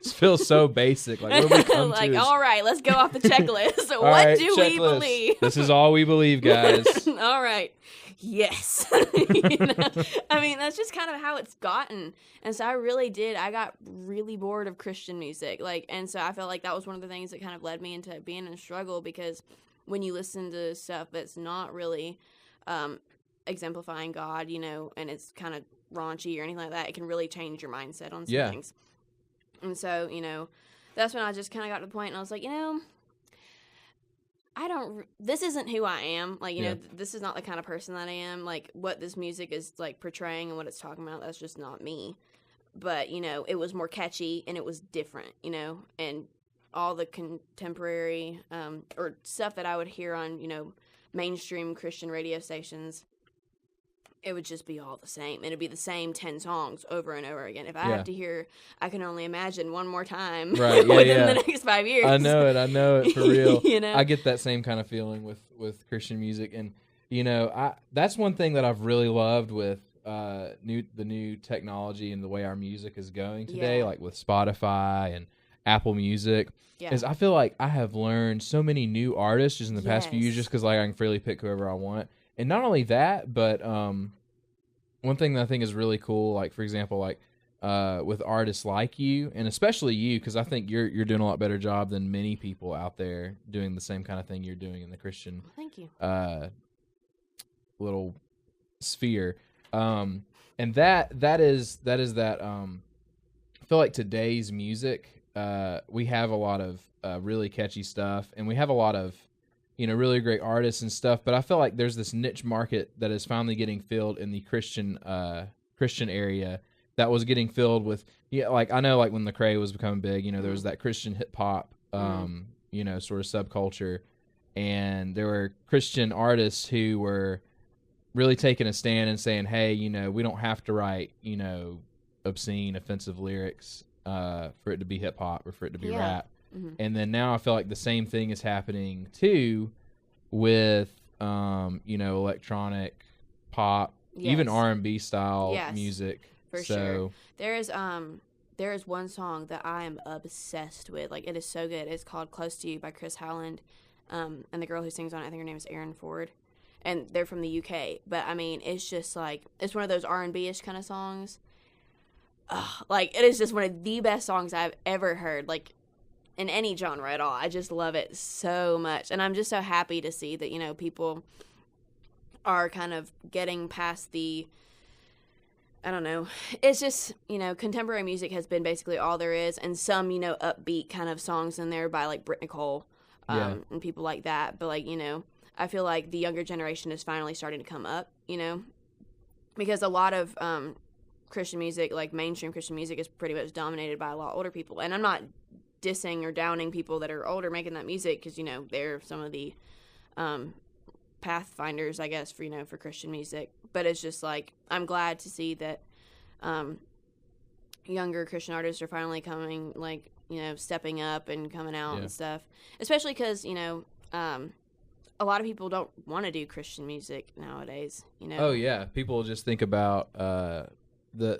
[SPEAKER 4] this feels so basic. Like, what do we come
[SPEAKER 5] like,
[SPEAKER 4] to?
[SPEAKER 5] all right, let's go off the checklist.
[SPEAKER 4] All
[SPEAKER 5] What
[SPEAKER 4] right,
[SPEAKER 5] do we
[SPEAKER 4] checklist.
[SPEAKER 5] believe?
[SPEAKER 4] This is all we believe, guys.
[SPEAKER 5] All right. Yes. I mean, that's just kind of how it's gotten. And so I got really bored of Christian music. And so I felt like that was one of the things that kind of led me into being in a struggle, because when you listen to stuff that's not really exemplifying God, and it's kind of raunchy or anything like that, it can really change your mindset on some things. And so, that's when I just kind of got to the point and I was like, this isn't who I am. This is not the kind of person that I am. Like, what this music is, like, portraying and what it's talking about, that's just not me. But, it was more catchy and it was different, and all the contemporary or stuff that I would hear on, mainstream Christian radio stations, it would just be all the same. It'd be the same 10 songs over and over again. If I have to hear I Can Only Imagine one more time within the next 5 years.
[SPEAKER 4] I know it for real.
[SPEAKER 5] You know?
[SPEAKER 4] I get that same kind of feeling with Christian music. And, that's one thing that I've really loved with the new technology and the way our music is going today, like with Spotify and Apple Music, is I feel like I have learned so many new artists just in the past few years, just because I can freely pick whoever I want. And not only that, but one thing that I think is really cool, like, for example, like with artists like you, and especially you, because I think you're doing a lot better job than many people out there doing the same kind of thing you're doing in the Christian
[SPEAKER 5] Thank you.
[SPEAKER 4] little sphere. And that is that I feel like today's music, we have a lot of really catchy stuff, and we have a lot of really great artists and stuff, but I feel like there's this niche market that is finally getting filled in the Christian area that was getting filled with, like, I know, like, when Lecrae was becoming big, there was that Christian hip hop, sort of subculture, and there were Christian artists who were really taking a stand and saying, hey, we don't have to write, obscene, offensive lyrics for it to be hip hop or for it to be rap. Mm-hmm. And then now I feel like the same thing is happening too with electronic pop, even R&B style music.
[SPEAKER 5] For sure. There is one song that I am obsessed with. Like, it is so good. It's called Close to You by Chris Howland. And the girl who sings on it, I think her name is Erin Ford. And they're from the UK. But, I mean, it's just like, it's one of those R&B-ish kind of songs. Like, it is just one of the best songs I've ever heard. Like, in any genre at all. I just love it so much. And I'm just so happy to see that, people are kind of getting past the, I don't know. It's just, contemporary music has been basically all there is, and some, upbeat kind of songs in there by, like, Britt Nicole and people like that. But, like, I feel like the younger generation is finally starting to come up, because a lot of Christian music, like mainstream Christian music, is pretty much dominated by a lot older people. And I'm not dissing or downing people that are older making that music, because they're some of the pathfinders, I guess, for Christian music. But it's just like, I'm glad to see that younger Christian artists are finally coming, like, stepping up and coming out and stuff, especially because a lot of people don't want to do Christian music nowadays.
[SPEAKER 4] Oh yeah, people just think about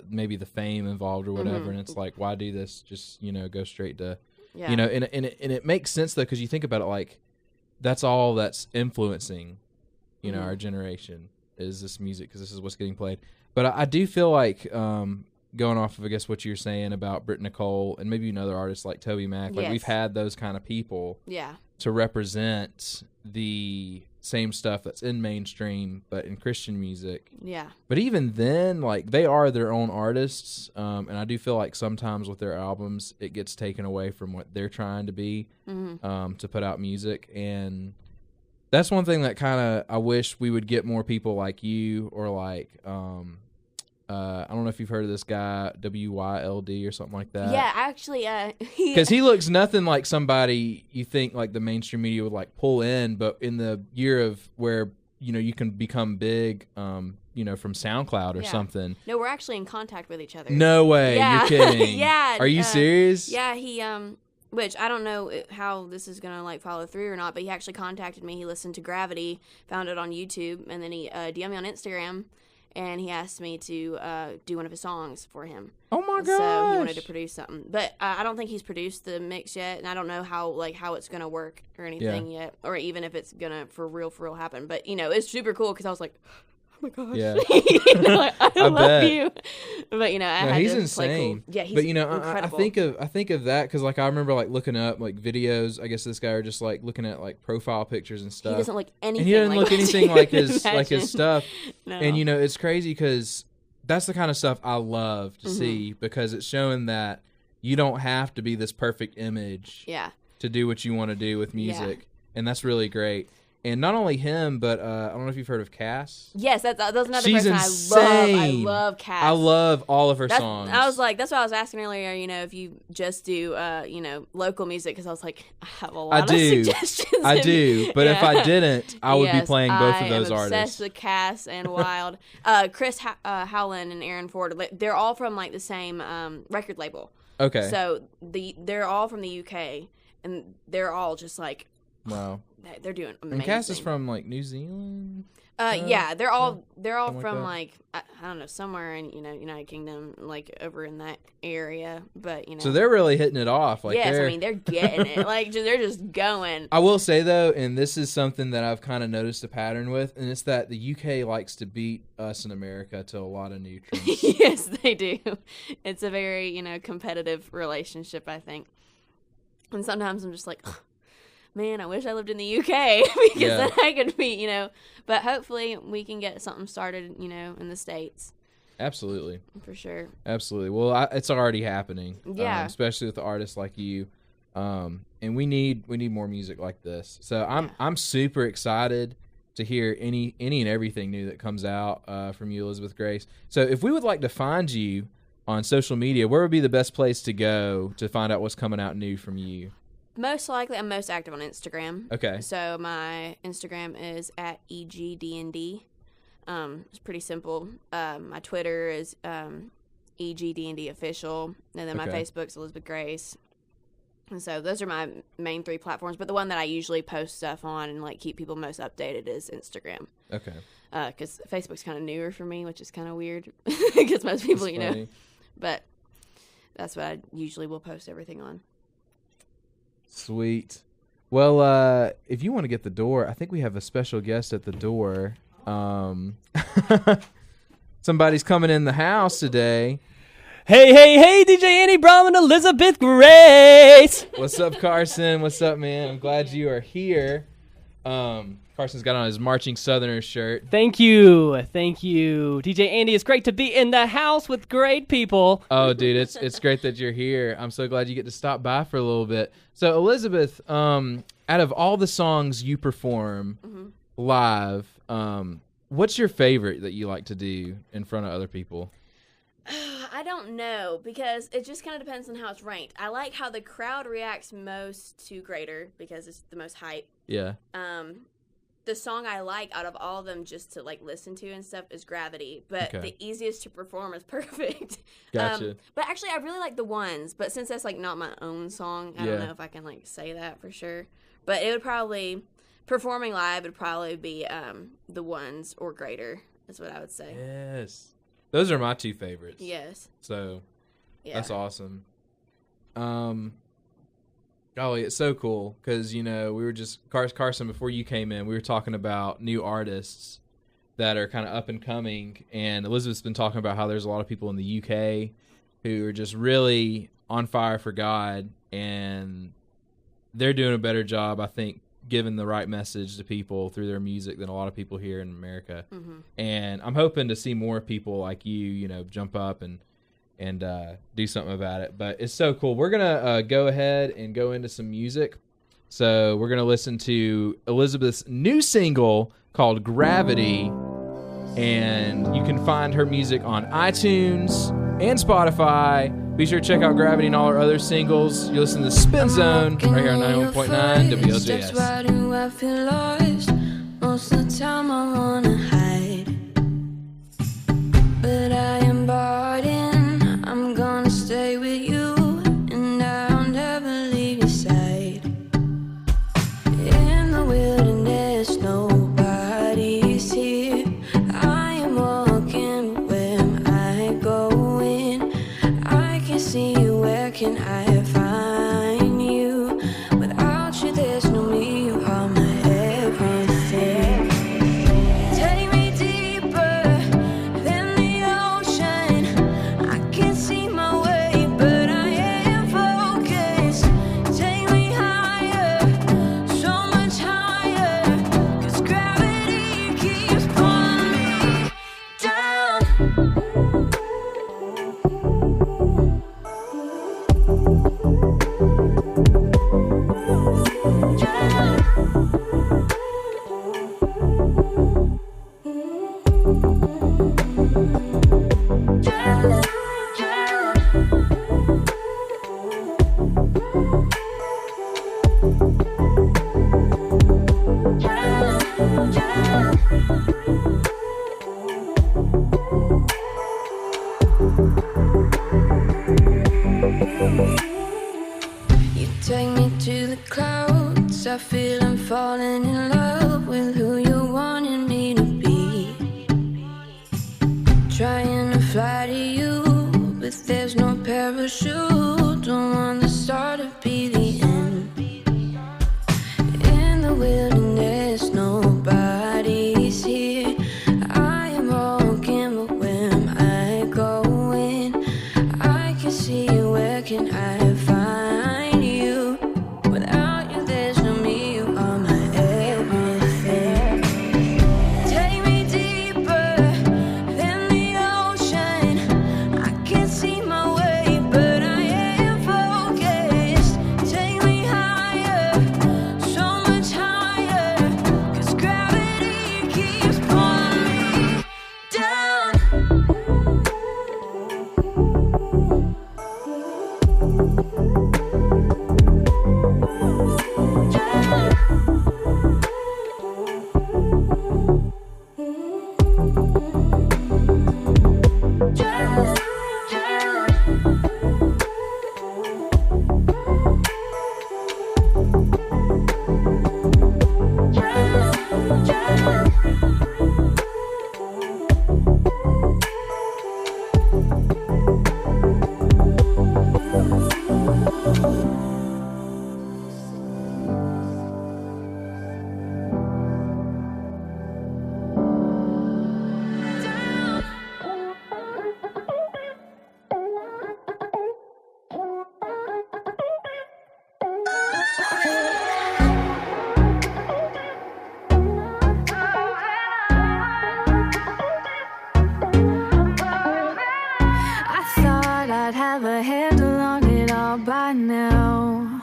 [SPEAKER 4] maybe the fame involved or whatever, and it's like, why do this? Just go straight to and it makes sense though, because you think about it, like, that's all that's influencing, you know,
[SPEAKER 5] Mhm.
[SPEAKER 4] our generation is this music because this is what's getting played. But I do feel like going off of, I guess, what you're saying about Britt Nicole and maybe another artist like Toby Mac, like we've
[SPEAKER 5] Yes.
[SPEAKER 4] had those kind of people
[SPEAKER 5] Yeah.
[SPEAKER 4] to represent the same stuff that's in mainstream but in Christian music.
[SPEAKER 5] Yeah.
[SPEAKER 4] But even then, like, they are their own artists, and I do feel like sometimes with their albums it gets taken away from what they're trying to be, to put out music. And that's one thing that kind of I wish we would get more people like you, or like I don't know if you've heard of this guy WYLD or something like that.
[SPEAKER 5] Yeah, actually,
[SPEAKER 4] Because he looks nothing like somebody you think like the mainstream media would like pull in, but in the year of where, you know, you can become big, you know, from SoundCloud or
[SPEAKER 5] Yeah.
[SPEAKER 4] something.
[SPEAKER 5] No, we're actually in contact with each other.
[SPEAKER 4] No way,
[SPEAKER 5] Yeah.
[SPEAKER 4] you're kidding.
[SPEAKER 5] Yeah,
[SPEAKER 4] Are you serious?
[SPEAKER 5] Yeah, he which I don't know how this is gonna like follow through or not, but he actually contacted me. He listened to Gravity, found it on YouTube, and then he DM'd me on Instagram, and he asked me to do one of his songs for him.
[SPEAKER 4] Oh my gosh.
[SPEAKER 5] So he wanted to produce something, but I don't think he's produced the mix yet, and I don't know how it's gonna work or anything yet, or even if it's gonna for real happen. But you know, it's super cool because I was like, oh my gosh,
[SPEAKER 4] Yeah.
[SPEAKER 5] you know, like, I love
[SPEAKER 4] bet.
[SPEAKER 5] you. But you know, I
[SPEAKER 4] No,
[SPEAKER 5] had
[SPEAKER 4] he's
[SPEAKER 5] to
[SPEAKER 4] insane.
[SPEAKER 5] play cool. Yeah, he's
[SPEAKER 4] but you know, I
[SPEAKER 5] incredible.
[SPEAKER 4] think of that because like I remember like looking up like videos. I guess this guy are just like looking at like profile pictures and
[SPEAKER 5] He
[SPEAKER 4] stuff.
[SPEAKER 5] doesn't look anything.
[SPEAKER 4] And he doesn't
[SPEAKER 5] like
[SPEAKER 4] look
[SPEAKER 5] what
[SPEAKER 4] anything
[SPEAKER 5] you
[SPEAKER 4] like
[SPEAKER 5] would
[SPEAKER 4] his
[SPEAKER 5] imagine.
[SPEAKER 4] stuff.
[SPEAKER 5] No.
[SPEAKER 4] And you know, it's crazy because that's the kind of stuff I love
[SPEAKER 5] Mm-hmm.
[SPEAKER 4] to see because it's showing that you don't have to be this perfect image
[SPEAKER 5] Yeah.
[SPEAKER 4] to do what you want to do with music, and that's really great. And not only him, but I don't know if you've heard of Cass.
[SPEAKER 5] Yes, that's another
[SPEAKER 4] She's
[SPEAKER 5] person
[SPEAKER 4] insane.
[SPEAKER 5] I love Cass.
[SPEAKER 4] I love all of her
[SPEAKER 5] That's,
[SPEAKER 4] songs.
[SPEAKER 5] I was like, that's what I was asking earlier. You know, if you just do, you know, local music, because I was like, I have a lot of suggestions.
[SPEAKER 4] I do, but if I didn't, I would be
[SPEAKER 5] Yes,
[SPEAKER 4] playing both of those
[SPEAKER 5] I am
[SPEAKER 4] artists.
[SPEAKER 5] obsessed with Cass and Wild. Chris Howland and Aaron Ford. They're all from like the same record label.
[SPEAKER 4] Okay.
[SPEAKER 5] So they're all from the UK, and they're all just like,
[SPEAKER 4] Wow.
[SPEAKER 5] they're doing amazing.
[SPEAKER 4] And Cass is from like New Zealand.
[SPEAKER 5] Yeah, they're all
[SPEAKER 4] something
[SPEAKER 5] from
[SPEAKER 4] like
[SPEAKER 5] like I don't know, somewhere in United Kingdom, like over in that area. But you know,
[SPEAKER 4] So they're really hitting it off. Like
[SPEAKER 5] yes,
[SPEAKER 4] they're,
[SPEAKER 5] I mean they're getting it. Like they're just going.
[SPEAKER 4] I will say though, and this is something that I've kind of noticed a pattern with, and it's that the UK likes to beat us in America to a lot of nutrients.
[SPEAKER 5] Yes, they do. It's a very competitive relationship, I think. And sometimes I'm just like, man, I wish I lived in the UK because then I could be, But hopefully we can get something started, in the States
[SPEAKER 4] Absolutely.
[SPEAKER 5] for sure.
[SPEAKER 4] Absolutely. Well, it's already happening.
[SPEAKER 5] Yeah.
[SPEAKER 4] Especially with artists like you. And we need more music like this. So I'm super excited to hear any and everything new that comes out from you, Elizabeth Grace. So if we would like to find you on social media, where would be the best place to go to find out what's coming out new from you?
[SPEAKER 5] Most likely, I'm most active on Instagram.
[SPEAKER 4] Okay.
[SPEAKER 5] So my Instagram is at EGDND. It's pretty simple. My Twitter is EGDND official, and then my
[SPEAKER 4] Okay.
[SPEAKER 5] Facebook's Elizabeth Grace. And so those are my main 3 platforms. But the one that I usually post stuff on and like keep people most updated is Instagram.
[SPEAKER 4] Okay.
[SPEAKER 5] Because Facebook's kind of newer for me, which is kind of weird because most people,
[SPEAKER 4] That's funny.
[SPEAKER 5] But that's what I usually will post everything on.
[SPEAKER 4] Sweet. Well, if you want to get the door, I think we have a special guest at the door. Somebody's coming in the house today.
[SPEAKER 6] Hey, DJ Andy Brom and Elizabeth Grace.
[SPEAKER 4] What's up, Carson? What's up, man? I'm glad you are here. Carson's got on his Marching Southerners shirt.
[SPEAKER 6] Thank you. DJ Andy, it's great to be in the house with great people.
[SPEAKER 4] Oh, dude, it's great that you're here. I'm so glad you get to stop by for a little bit. So, Elizabeth, out of all the songs you perform live, what's your favorite that you like to do in front of other people?
[SPEAKER 5] I don't know because it just kind of depends on how it's ranked. I like how the crowd reacts most to Greater because it's the most hype.
[SPEAKER 4] Yeah.
[SPEAKER 5] The song I like out of all of them just to like listen to and stuff is Gravity, but
[SPEAKER 4] Okay.
[SPEAKER 5] the easiest to perform is Perfect.
[SPEAKER 4] Gotcha.
[SPEAKER 5] But actually I really like The Ones, but since that's like not my own song, I don't
[SPEAKER 4] Yeah.
[SPEAKER 5] know if I can like say that for sure. But it would probably performing live would probably be The Ones or Greater is what I would say.
[SPEAKER 4] Yes. Those are my 2 favorites.
[SPEAKER 5] Yes.
[SPEAKER 4] So,
[SPEAKER 5] Yeah.
[SPEAKER 4] that's awesome. Golly, it's so cool because, you know, we were just, Carson, before you came in, we were talking about new artists that are kind of up and coming. And Elizabeth's been talking about how there's a lot of people in the UK who are just really on fire for God. And they're doing a better job, I think, giving the right message to people through their music than a lot of people here in America. Mm-hmm. And I'm hoping to see more people like you know, jump up and do something about it. But it's so cool. We're going to go ahead and go into some music. So we're going to listen to Elizabeth's new single called Gravity. And you can find her music on iTunes and Spotify. Be sure to check out Gravity and all her other singles. You listen to Spin Zone right here on 91.9 WLJS.
[SPEAKER 2] That's why do I feel lost? Most of the time I wanna hide, but I am bought in. I'm gonna stay with you, and I'll never leave your side. In the wilderness, nobody's here. I am walking where I go in. I can see you, where can I find you? Without you, there's no me, you are my everything. Take me deeper than the ocean. I can't see my way, but I am focused. Take me higher, so much higher, 'cause gravity keeps pulling me down. You take me to the clouds. I feel I'm falling in love with who you wanted me to be. Trying to fly to you, but there's no parachute. Don't want the start to be the end. In the wilderness, nobody's here. I am walking, but when I go in, I can see you, where can I find you? Without you, there's no me, you are my everything. Take me deeper than the ocean. I can't see my way, but I am focused. Take me higher, so much higher, 'cause gravity keeps pulling me down. I thought I'd have a handle on it all by now.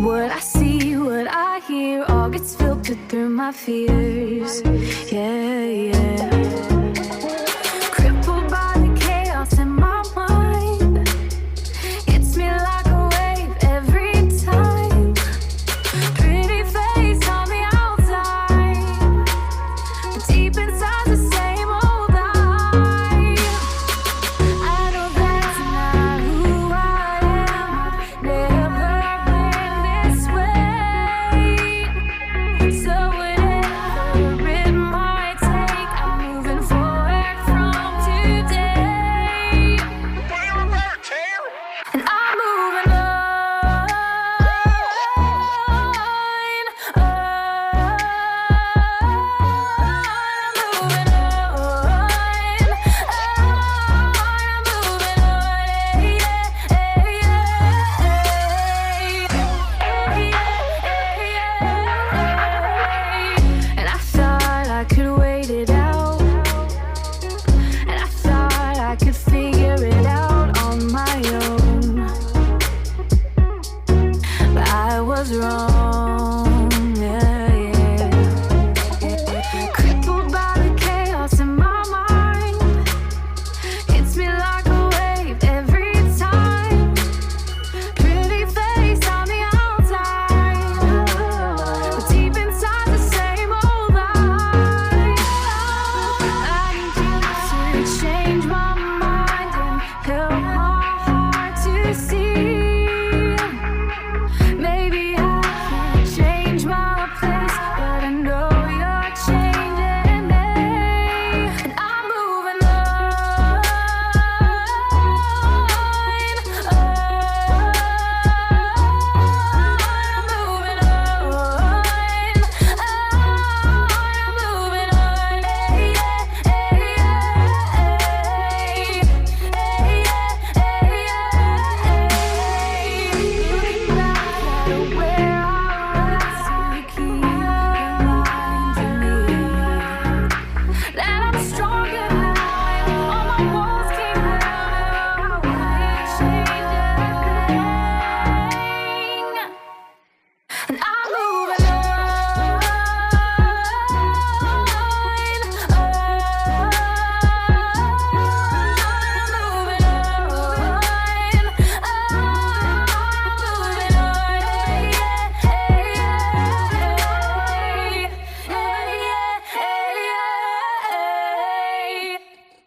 [SPEAKER 2] What I see, what I hear, all gets filtered through my fears. Yeah, yeah. Crippled by the chaos in my mind. Hits me like a wave every time. Pretty face on the outside, but deep inside the same old lie. I know that's not who I am. Never been this way. So whatever it might take, I'm moving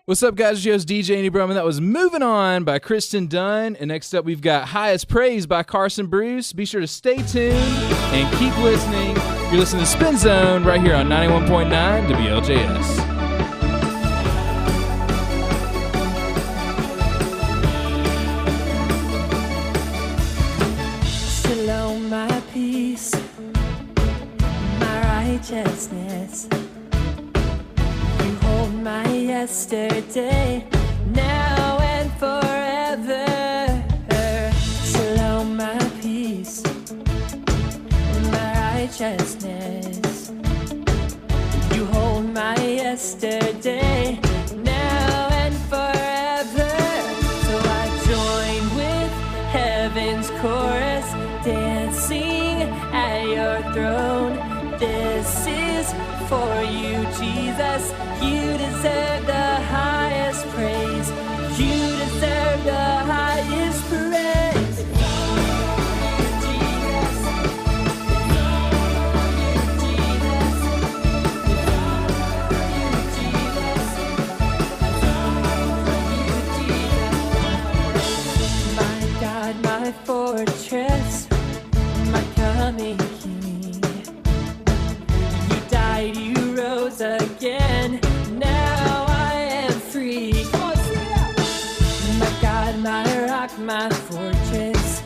[SPEAKER 4] What's up, guys? It's DJ Andy Brum, and that was Moving On by Kristen Dunn. And next up, we've got Highest Praise by Carson Bruce. Be sure to stay tuned and keep listening. You're listening to Spin Zone right here on 91.9 WLJS.
[SPEAKER 9] Shalom, my peace, my righteousness. You hold my yesterday, now and forever. Shalom, my peace, my righteousness. You hold my yesterday, now and forever. So I join with heaven's chorus, dancing at your throne. This is for you, Jesus. You deserve the highest praise. You deserve the highest praise. My God, my fortress, my coming King. You died, you rose again. Now I am free. Come on, sing it out. My God, my rock, my fortress,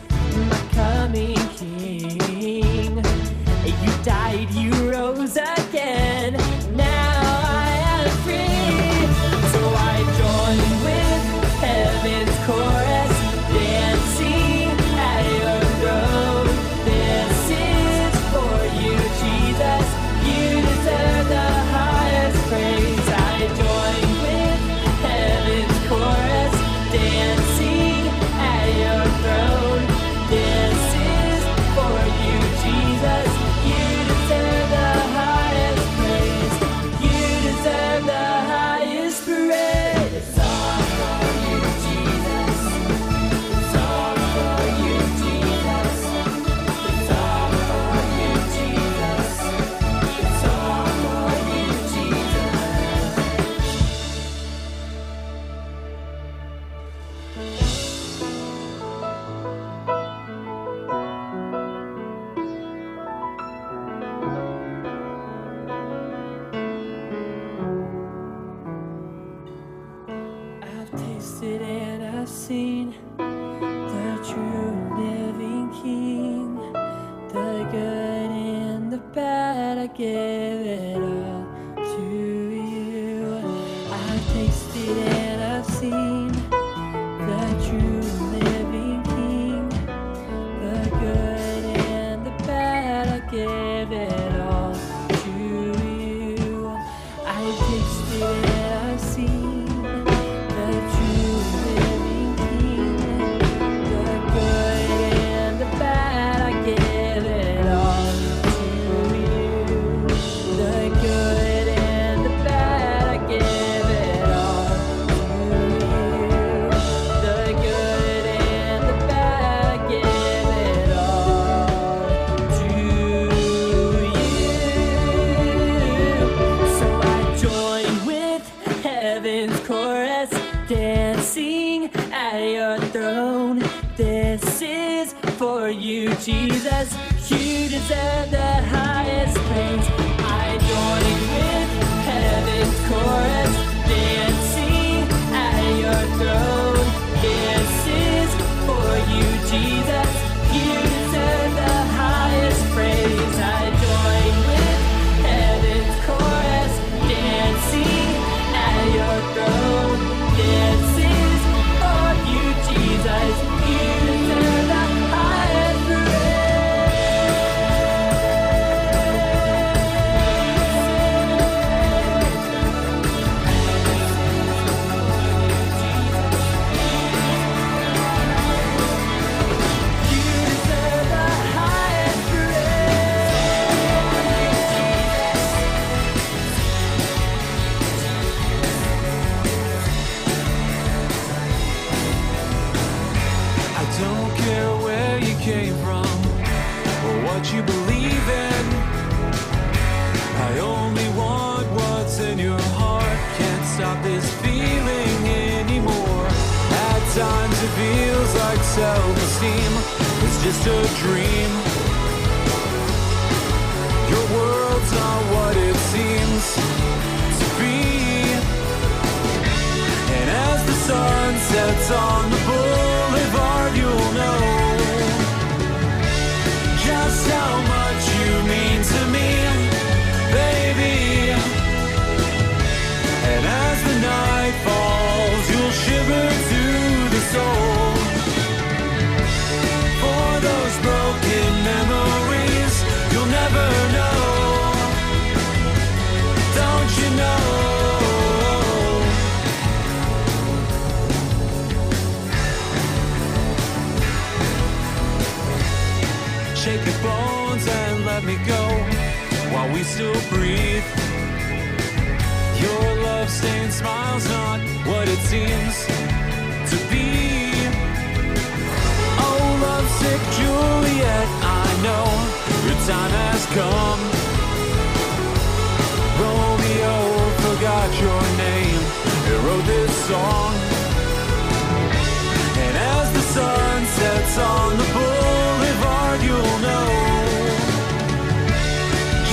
[SPEAKER 9] my coming King. You died, you rose again. Now I am free. So I join with heaven's chorus, dancing at your throne. This is for you, Jesus. You deserve the highest praise. I join with heaven's chorus, dancing at your throne. This is for you, Jesus. You deserve the highest praise. You deserve the highest praise. It's all for you, Jesus. It's all for you, Jesus. It's all for you, Jesus. It's all for you, Jesus. I've tasted and I've seen the true living King, the good and the bad. I give it all to you. I've tasted and I've seen the true living King, the good and the bad. I give it all to you. I've tasted and I've seen the true living King, the good and the bad. I give it all to you. The good and the bad. I give it all to you. The good and the bad. I give it all to you. So I join with heaven's chorus, dancing at your throne. This is for you, Jesus. You deserve the highest praise. I join with heaven's chorus, dancing at your throne. This is for you, Jesus. You deserve the highest praise. I join with heaven's chorus, dancing at your throne. This is for you, Jesus. You deserve the highest praise. You deserve the highest
[SPEAKER 10] I don't care where you came from or what you believe in. I only want what's in your heart. Can't stop this feeling. feels like self-esteem is just a dream. Your world's not what it seems to be. And as the sun sets on the boulevard, you'll know just how much you mean to me, baby. And as the night falls, you'll shiver to the soul. For those broken memories you'll never know. Don't you know? Shake your bones and let me go while we still breathe. Your love-stained smile's not what it seems to be. Oh, lovesick Juliet, I know your time has come. Romeo forgot your name and wrote this song. And as the sun sets on the boulevard, you'll know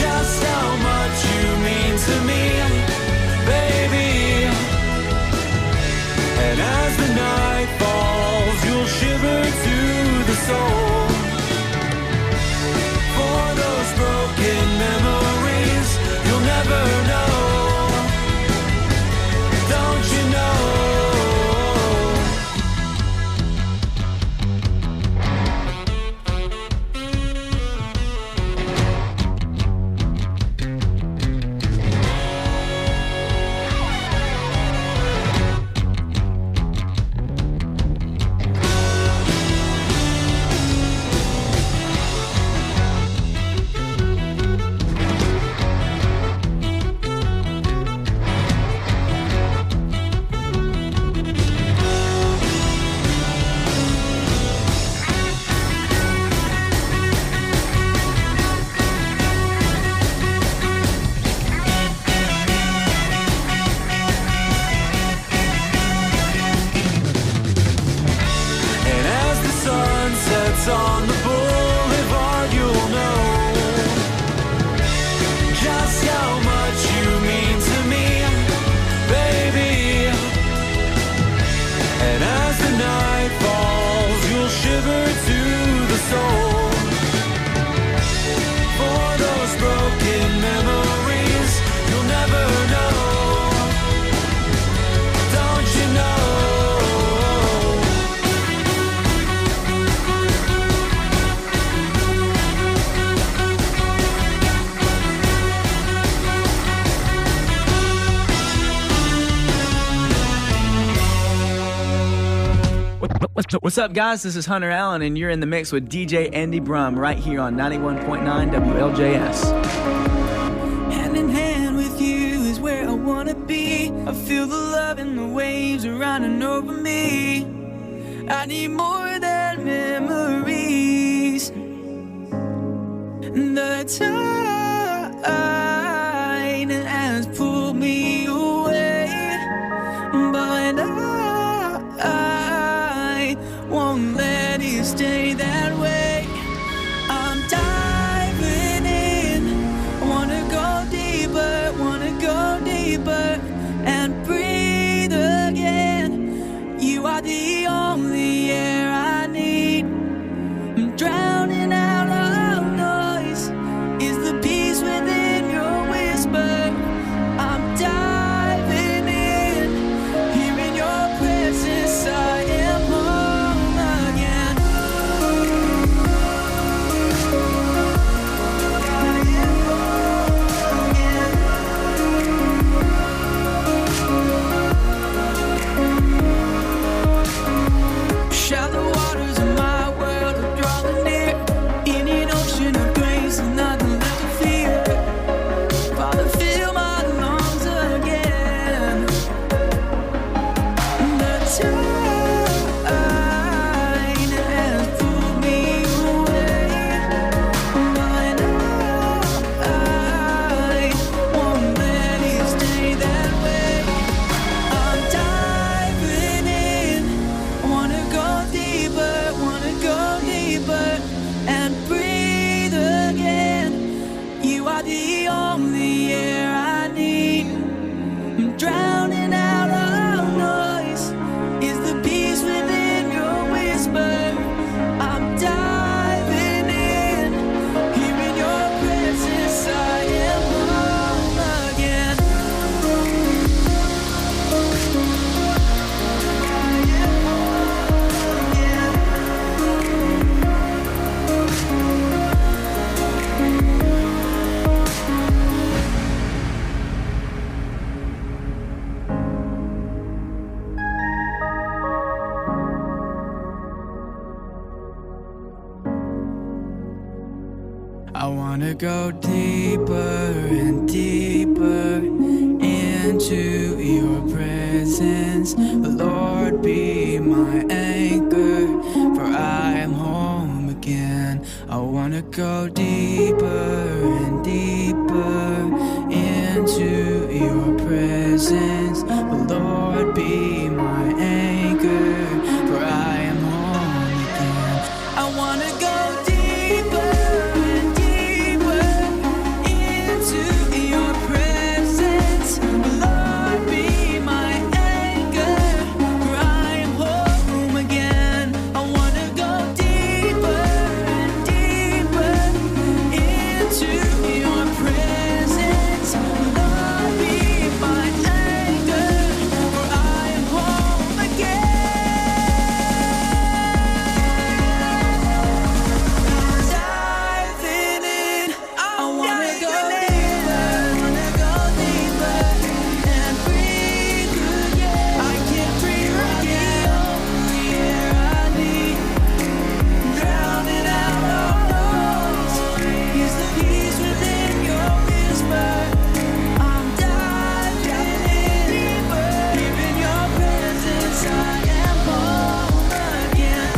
[SPEAKER 10] just how much you mean to me, baby. And as the night falls, you'll shiver to the soul. For those broken memories you'll never know. Don't you know? On the boulevard, you'll know just how much you mean to me, baby. And as the night falls, you'll shiver to the soul. For those broken memories you'll never know. Don't you know?
[SPEAKER 11] What's up, guys? This is Hunter Allen, and you're in the mix with DJ Andy Brum right here on 91.9 WLJS.
[SPEAKER 9] Hand in hand with you is where I wanna be. I feel the love and the waves are running over me. I need more than memories. The tide has pulled me away, but I won't let it stay that way. I'm diving in. I wanna go deeper and breathe again. You are the only air I need. I'm drowning out all noise. Is the peace within your whisper? I'm diving in. Here in your presence I am home again.
[SPEAKER 10] I wanna go deeper and deeper into your presence. Lord, be my anchor, for I am home again. I wanna go deeper and deeper into your presence. Lord, be my anchor, for I am home again. I wanna go deeper and deeper into your presence. Lord, be my anchor, for I am home again. I wanna go deeper and deeper into your presence. Lord, be my anchor, for I am home again. Diving in, I wanna go deeper and breathe again. I can't breathe again. The air I need, drowning out all noise. Is the peace within your whisper. I'm diving in deeper, deep in your presence. I am home again.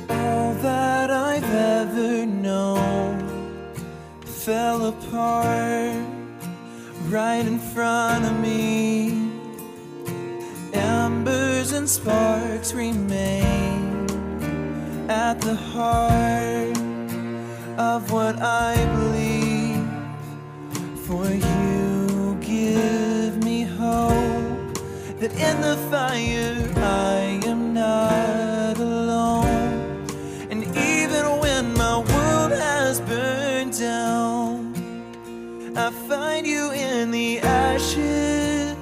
[SPEAKER 10] All that I've ever known fell apart right in front of me. Embers and sparks remain at the heart of what I believe. For you give me hope that in the fire I am not alone. And even when my world has burned down, I find you in the ashes.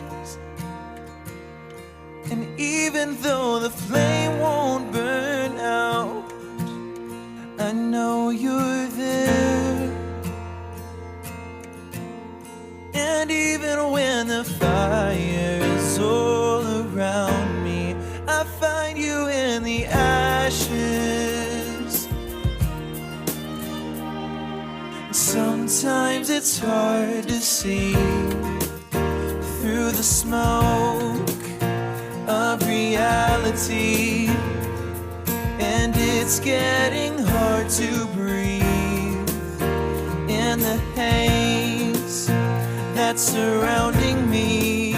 [SPEAKER 10] And even though the flame won't burn out, I know you're there. And even when the fire is all around me, I find you in the ashes. Sometimes it's hard to see through the smoke of reality, and it's getting hard to breathe in the haze that's surrounding me.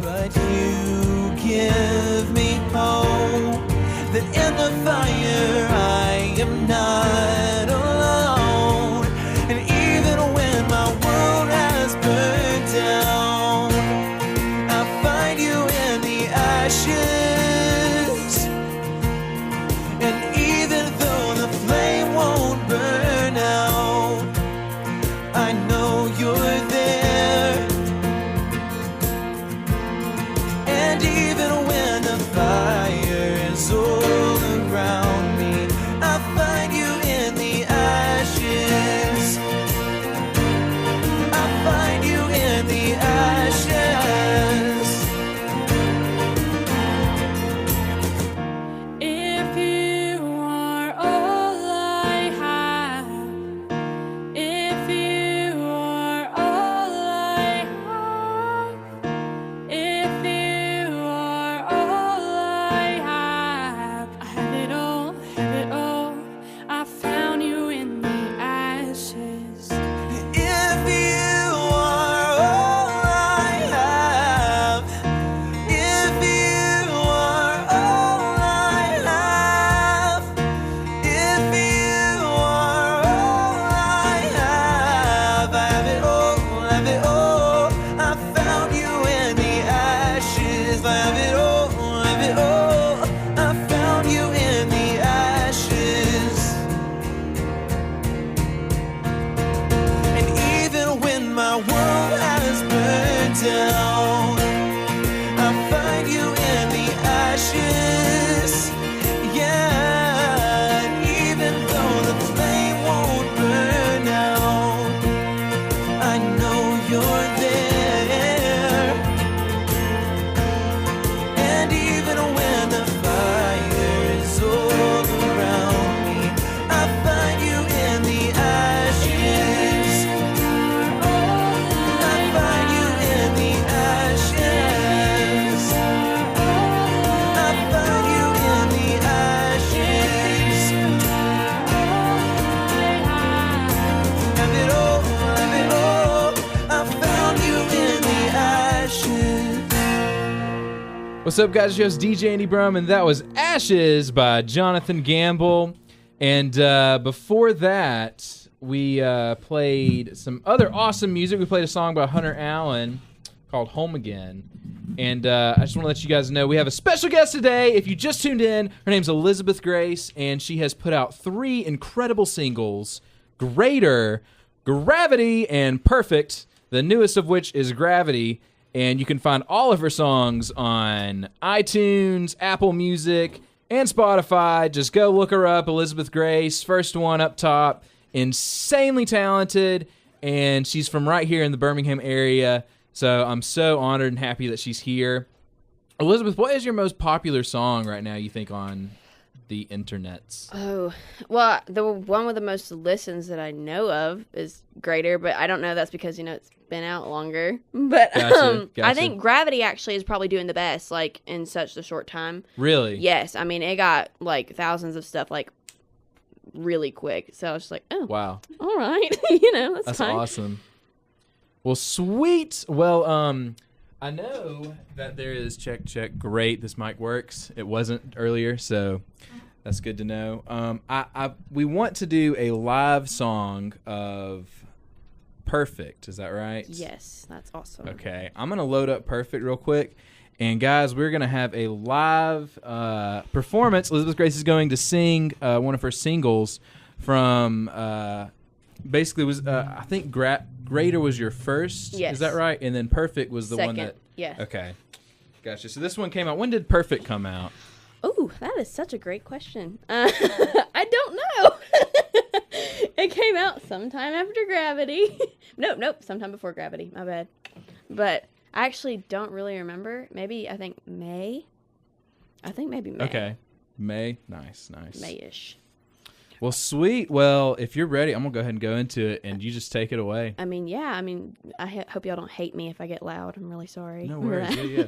[SPEAKER 10] But you give me hope that in the fire I am not alone. And even when my world has burned down, I find you in the ashes. And even though the flame won't burn out, I know you're there. And even when the fire is all around me, I find you in
[SPEAKER 4] What's up, guys? It's your host, DJ Andy Brum, and that was Ashes by Jonathan Gamble. And before that, we played some other awesome music. We played a song by Hunter Allen called Home Again. And I just want to let you guys know we have a special guest today. If you just tuned in, her name's Elizabeth Grace, and she has put out 3 incredible singles, Greater, Gravity, and Perfect, the newest of which is Gravity. And you can find all of her songs on iTunes, Apple Music, and Spotify. Just go look her up, Elizabeth Grace. First one up top. Insanely talented, and she's from right here in the Birmingham area. So I'm so honored and happy that she's here. Elizabeth, what is your most popular song right now, you think, on the internets?
[SPEAKER 5] Oh, well, the one with the most listens that I know of is Greater, but I don't know. That's because, it's been out longer. But
[SPEAKER 4] Gotcha.
[SPEAKER 5] I think Gravity actually is probably doing the best, like, in such a short time.
[SPEAKER 4] Really?
[SPEAKER 5] Yes. I mean, it got, like, thousands of stuff, like, really quick. So I was just like, oh.
[SPEAKER 4] Wow.
[SPEAKER 5] All right. That's fine.
[SPEAKER 4] Awesome. Well, sweet. Well, I know that there is check. Great, this mic works. It wasn't earlier, so that's good to know. We want to do a live song of Perfect. Is that right?
[SPEAKER 5] Yes, that's awesome.
[SPEAKER 4] Okay, I'm gonna load up Perfect real quick, and guys, we're gonna have a live performance. Elizabeth Grace is going to sing one of her singles from. Basically, was I think Greater was your first?
[SPEAKER 5] Yes.
[SPEAKER 4] Is that right? And then Perfect was the one that...
[SPEAKER 5] Yeah.
[SPEAKER 4] Okay. Gotcha. So this one came out. When did Perfect come out?
[SPEAKER 5] Oh, that is such a great question. I don't know. It came out sometime after Gravity. Nope. Sometime before Gravity. My bad. But I actually don't really remember. I think May. Maybe May.
[SPEAKER 4] Okay. May. Nice.
[SPEAKER 5] May-ish.
[SPEAKER 4] Well, sweet. Well, if you're ready, I'm going to go ahead and go into it, and you just take it away.
[SPEAKER 5] I mean, yeah. I hope y'all don't hate me if I get loud. I'm really sorry.
[SPEAKER 4] No worries. Yeah.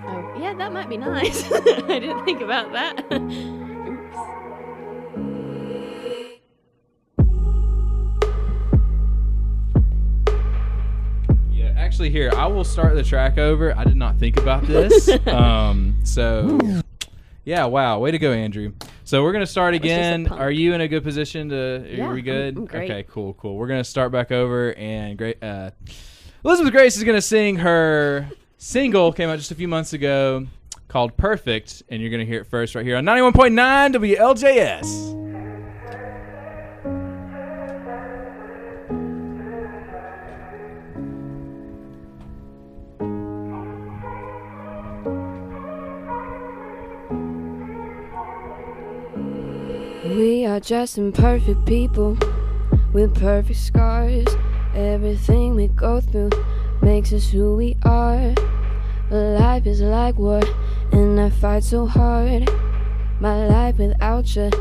[SPEAKER 5] Oh, yeah, that might be nice. I didn't think about that. Oops.
[SPEAKER 4] Actually, here, I will start the track over. I did not think about this. Yeah, wow. Way to go, Andrew. So we're going to start again. Are you in a good position are we good?
[SPEAKER 5] I'm great.
[SPEAKER 4] Okay, cool. We're going to start back over, and Elizabeth Grace is going to sing her single, came out just a few months ago, called Perfect, and you're going to hear it first right here on 91.9 WLJS.
[SPEAKER 2] We are just imperfect people with perfect scars. Everything we go through makes us who we are. Life is like war, and I fight so hard. My life without you,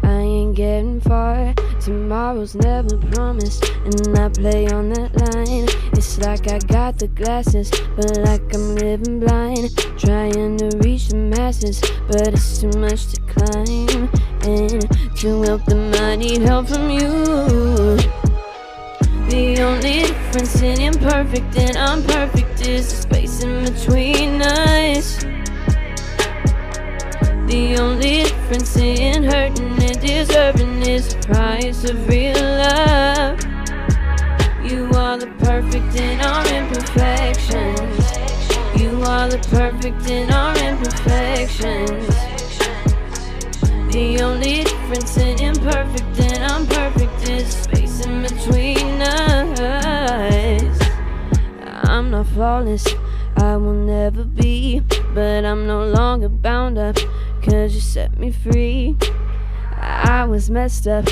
[SPEAKER 2] I ain't getting far. Tomorrow's never promised, and I play on that line. It's like I got the glasses, but like I'm living blind. Trying to reach the masses, but it's too much to climb. And to help them, I need help from you. The only difference in imperfect and unperfect is the space in between us. The only difference in hurting and deserving is the price of real love. You are the perfect in our imperfections. You are the perfect in our imperfections. The only difference in imperfect and unperfect is space in between us. I'm not flawless, I will never be, but I'm no longer bound up, 'cause you set me free. I was messed up,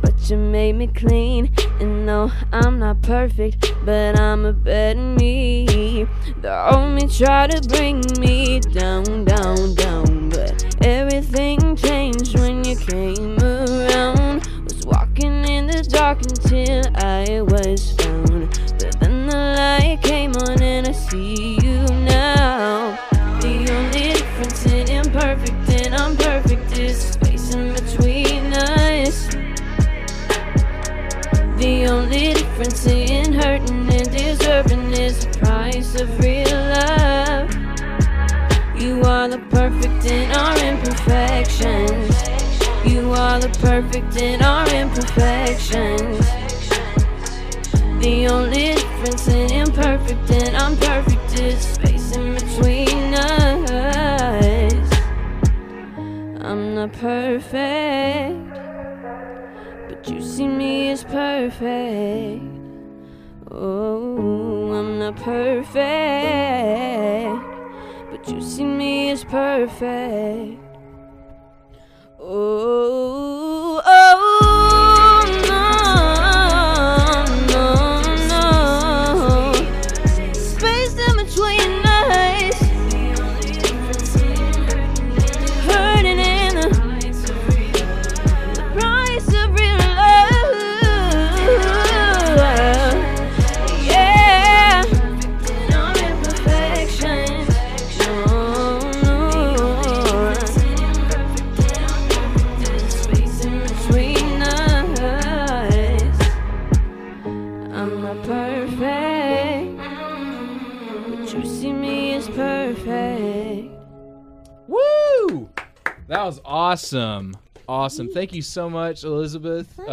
[SPEAKER 2] but you made me clean. And no, I'm not perfect, but I'm a better me. They only try to bring me down, down, down, but everything changed when you came around. Was walking in the dark until I was found, but then the light came on and I see you now. The only difference in imperfect and unperfect is the space in between us. are the perfect in our imperfections. You are the perfect in our imperfections. The only difference in imperfect and I'm perfect is space in between us. I'm not perfect, but you see me as perfect. Oh, I'm not perfect, but you see me as perfect. Oh, oh, no, no, no. Space in between us, hurting in the price of real love. Yeah, no imperfections. No, no. Space in between us. I'm not perfect, but you see me as perfect.
[SPEAKER 4] Woo! That was awesome. Awesome. Thank you so much, Elizabeth. Here,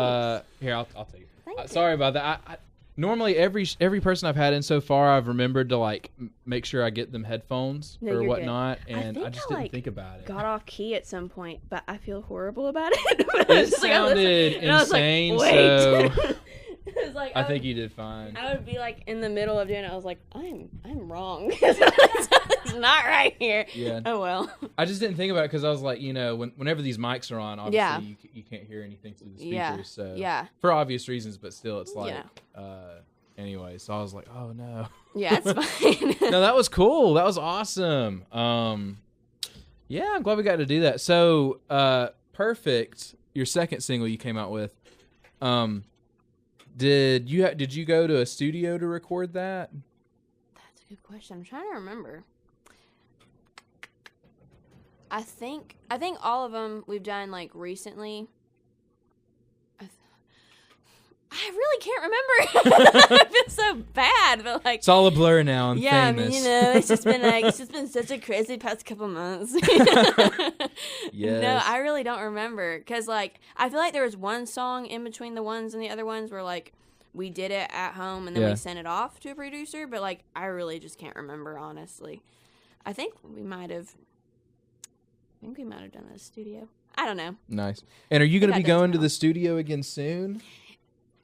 [SPEAKER 4] I'll take it. Sorry about that. I normally every person I've had in so far, I've remembered to like make sure I get them headphones
[SPEAKER 5] No,
[SPEAKER 4] or
[SPEAKER 5] you're good.
[SPEAKER 4] whatnot,
[SPEAKER 5] I
[SPEAKER 4] and I,
[SPEAKER 5] think
[SPEAKER 4] just
[SPEAKER 5] I,
[SPEAKER 4] didn't think about it.
[SPEAKER 5] Got off key at some point, but I feel horrible about it.
[SPEAKER 4] It sounded insane, so
[SPEAKER 5] It was like,
[SPEAKER 4] I think you did fine.
[SPEAKER 5] I would be like in the middle of doing it. I was like, I'm wrong. It's not right here.
[SPEAKER 4] Yeah.
[SPEAKER 5] Oh well.
[SPEAKER 4] I just didn't think about it because I was like, whenever these mics are on, obviously
[SPEAKER 5] Yeah.
[SPEAKER 4] you can't hear anything through the speakers.
[SPEAKER 5] Yeah.
[SPEAKER 4] So
[SPEAKER 5] Yeah.
[SPEAKER 4] for obvious reasons, but still, it's like,
[SPEAKER 5] Yeah.
[SPEAKER 4] anyway. So I was like, oh no.
[SPEAKER 5] Yeah, it's fine.
[SPEAKER 4] No, that was cool. That was awesome. Yeah, I'm glad we got to do that. So, Perfect, your second single you came out with. Did you go to a studio to record that?
[SPEAKER 5] That's a good question. I'm trying to remember. I think all of them we've done like recently. I really can't remember. I feel so bad, but like
[SPEAKER 4] It's all a blur now. I'm
[SPEAKER 5] yeah,
[SPEAKER 4] famous.
[SPEAKER 5] I mean, it's just been such a crazy past couple months.
[SPEAKER 4] Yes.
[SPEAKER 5] No, I really don't remember because like I feel like there was one song in between the ones and the other ones where like we did it at home and then
[SPEAKER 4] Yeah.
[SPEAKER 5] we sent it off to a producer, but like I really just can't remember honestly. I think we might have done it in the studio. I don't know.
[SPEAKER 4] Nice. And are you going to
[SPEAKER 5] I
[SPEAKER 4] be
[SPEAKER 5] got those
[SPEAKER 4] going to
[SPEAKER 5] now.
[SPEAKER 4] the studio again soon?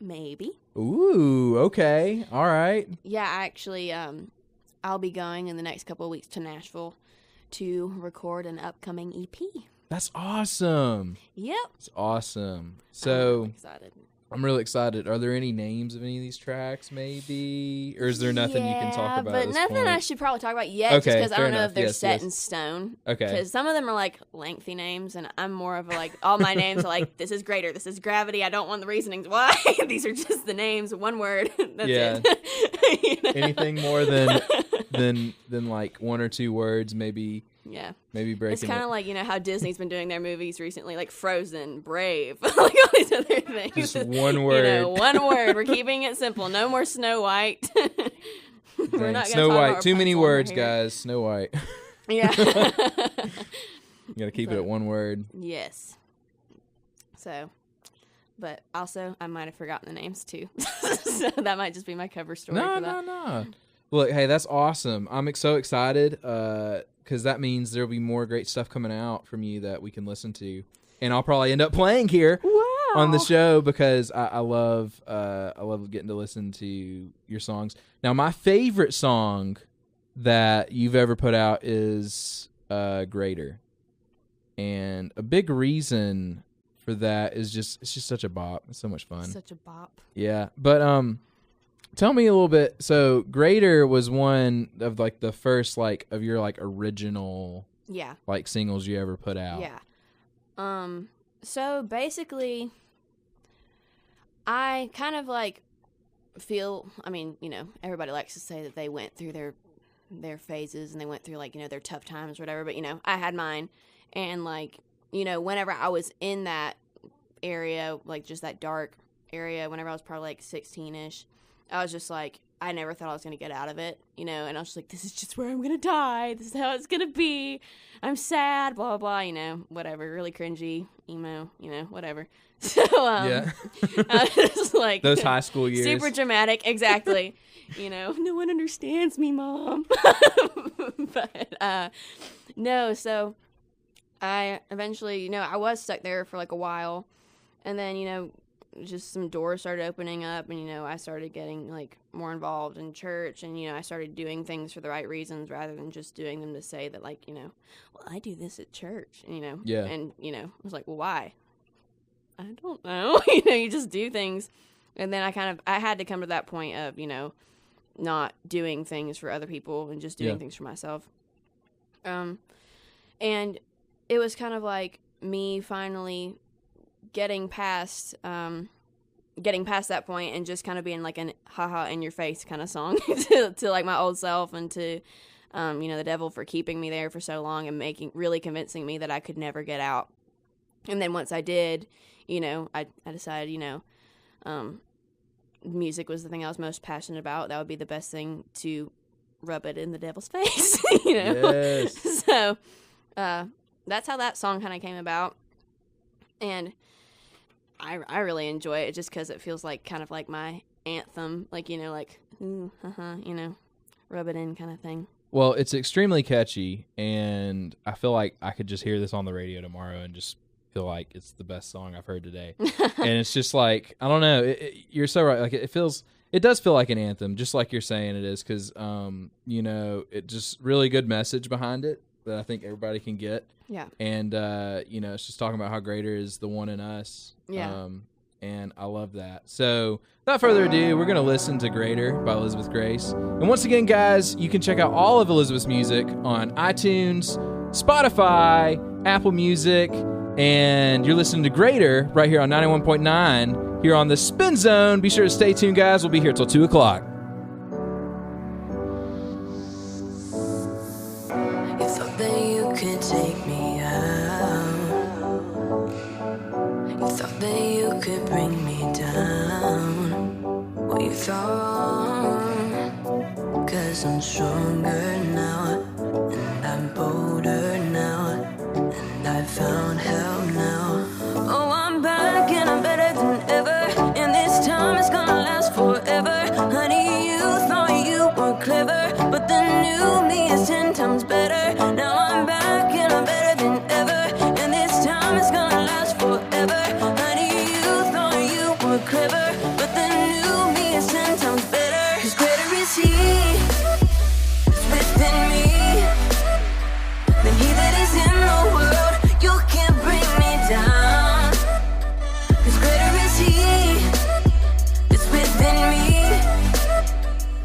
[SPEAKER 5] Maybe.
[SPEAKER 4] Ooh, okay. All right.
[SPEAKER 5] Yeah, actually, I'll be going in the next couple of weeks to Nashville to record an upcoming EP.
[SPEAKER 4] That's awesome.
[SPEAKER 5] Yep.
[SPEAKER 4] It's awesome.
[SPEAKER 5] I'm
[SPEAKER 4] So
[SPEAKER 5] really excited.
[SPEAKER 4] I'm really excited. Are there any names of any of these tracks, maybe? Or is there nothing you can talk about?
[SPEAKER 5] but
[SPEAKER 4] at this
[SPEAKER 5] nothing
[SPEAKER 4] point?
[SPEAKER 5] I should probably talk about yet, just
[SPEAKER 4] Okay,
[SPEAKER 5] because I
[SPEAKER 4] fair
[SPEAKER 5] don't know
[SPEAKER 4] enough.
[SPEAKER 5] if they're
[SPEAKER 4] Yes,
[SPEAKER 5] set
[SPEAKER 4] yes.
[SPEAKER 5] in stone.
[SPEAKER 4] Okay.
[SPEAKER 5] Because some of them are like lengthy names, and I'm more of a like all my names are like this is greater, this is gravity. I don't want the reasonings why. These are just the names, one word. That's
[SPEAKER 4] Yeah.
[SPEAKER 5] it. You know?
[SPEAKER 4] Anything more than like one or two words, maybe.
[SPEAKER 5] Yeah.
[SPEAKER 4] Maybe breaking.
[SPEAKER 5] It's kind
[SPEAKER 4] it.
[SPEAKER 5] of like, how Disney's been doing their movies recently, like Frozen, Brave, like all these other things.
[SPEAKER 4] Just one word.
[SPEAKER 5] One word. We're keeping it simple. No more Snow White. We're
[SPEAKER 4] Dang,
[SPEAKER 5] not gonna
[SPEAKER 4] Snow
[SPEAKER 5] talk
[SPEAKER 4] White.
[SPEAKER 5] about
[SPEAKER 4] Too many
[SPEAKER 5] Rapunzel
[SPEAKER 4] words,
[SPEAKER 5] here.
[SPEAKER 4] guys. Snow White.
[SPEAKER 5] Yeah.
[SPEAKER 4] You gotta keep it at one word.
[SPEAKER 5] Yes. So, but also, I might have forgotten the names too. So that might just be my cover story
[SPEAKER 4] No,
[SPEAKER 5] for
[SPEAKER 4] no,
[SPEAKER 5] that.
[SPEAKER 4] no. Look, hey, that's awesome. I'm so excited because that means there'll be more great stuff coming out from you that we can listen to, and I'll probably end up playing here on the show because I love getting to listen to your songs. Now, my favorite song that you've ever put out is "Greater," and a big reason for that is it's just such a bop. It's so much fun.
[SPEAKER 5] Such a bop.
[SPEAKER 4] Yeah, but tell me a little bit. So, "Greater" was one of like the first like of your like original
[SPEAKER 5] Yeah.
[SPEAKER 4] like singles you ever put out.
[SPEAKER 5] Yeah. So basically, I kind of like feel. I mean, everybody likes to say that they went through their phases and they went through like their tough times or whatever. But I had mine, and like whenever I was in that area, like just that dark area, whenever I was probably like 16ish, I was just like, I never thought I was going to get out of it, and I was just like, this is just where I'm going to die. This is how it's going to be. I'm sad, blah, blah, you know, whatever, really cringy, emo, you know, whatever. So, it's like
[SPEAKER 4] those high school years.
[SPEAKER 5] Super dramatic, exactly. You know, no one understands me, Mom. But, no, so I eventually, you know, I was stuck there for like a while. And then, you know, just some doors started opening up, and, you know, I started getting like more involved in church, and, you know, I started doing things for the right reasons rather than just doing them to say that, like, you know, well, I do this at church, you know.
[SPEAKER 4] Yeah.
[SPEAKER 5] And, you know, I was like, well, why? I don't know. You know, you just do things. And then I had to come to that point of, you know, not doing things for other people and just doing things for myself. And it was kind of like me finally getting past that point and just kind of being like an haha in your face kind of song to like my old self, and to you know, the devil for keeping me there for so long and really convincing me that I could never get out. And then once I did, you know, I decided, you know, music was the thing I was most passionate about. That would be the best thing to rub it in the devil's face, you know.
[SPEAKER 4] Yes.
[SPEAKER 5] So that's how that song kind of came about. And I really enjoy it just because it feels like kind of like my anthem, like, you know, like, ooh, you know, rub it in kind of thing.
[SPEAKER 4] Well, it's extremely catchy, and I feel like I could just hear this on the radio tomorrow and just feel like it's the best song I've heard today. And it's just like, I don't know, you're so right. Like, it does feel like an anthem, just like you're saying it is, because, you know, it just really good message behind it that I think everybody can get.
[SPEAKER 5] Yeah.
[SPEAKER 4] And, you know, it's just talking about how greater is the one in us.
[SPEAKER 5] Yeah.
[SPEAKER 4] And I love that. So, without further ado, we're going to listen to Greater by Elizabeth Grace. And once again, guys, you can check out all of Elizabeth's music on iTunes, Spotify, Apple Music, and you're listening to Greater right here on 91.9 here on the Spin Zone. Be sure to stay tuned, guys. We'll be here till 2 o'clock.
[SPEAKER 2] You thought that you could take me out. You thought that you could bring me down. Well, you thought, 'cause I'm stronger now, and I'm bolder now, and I found help now. Oh, I'm back and I'm better than ever, and this time it's gonna last forever. Honey, you thought you were clever, but the new me is 10 times better. Now I'm back and I'm better than ever, and this time it's gonna last forever. Honey, you thought you were clever, but the new me is 10 times better. 'Cause greater is He that's within me than he that is in the world. You can't bring me down. 'Cause greater is He that's within me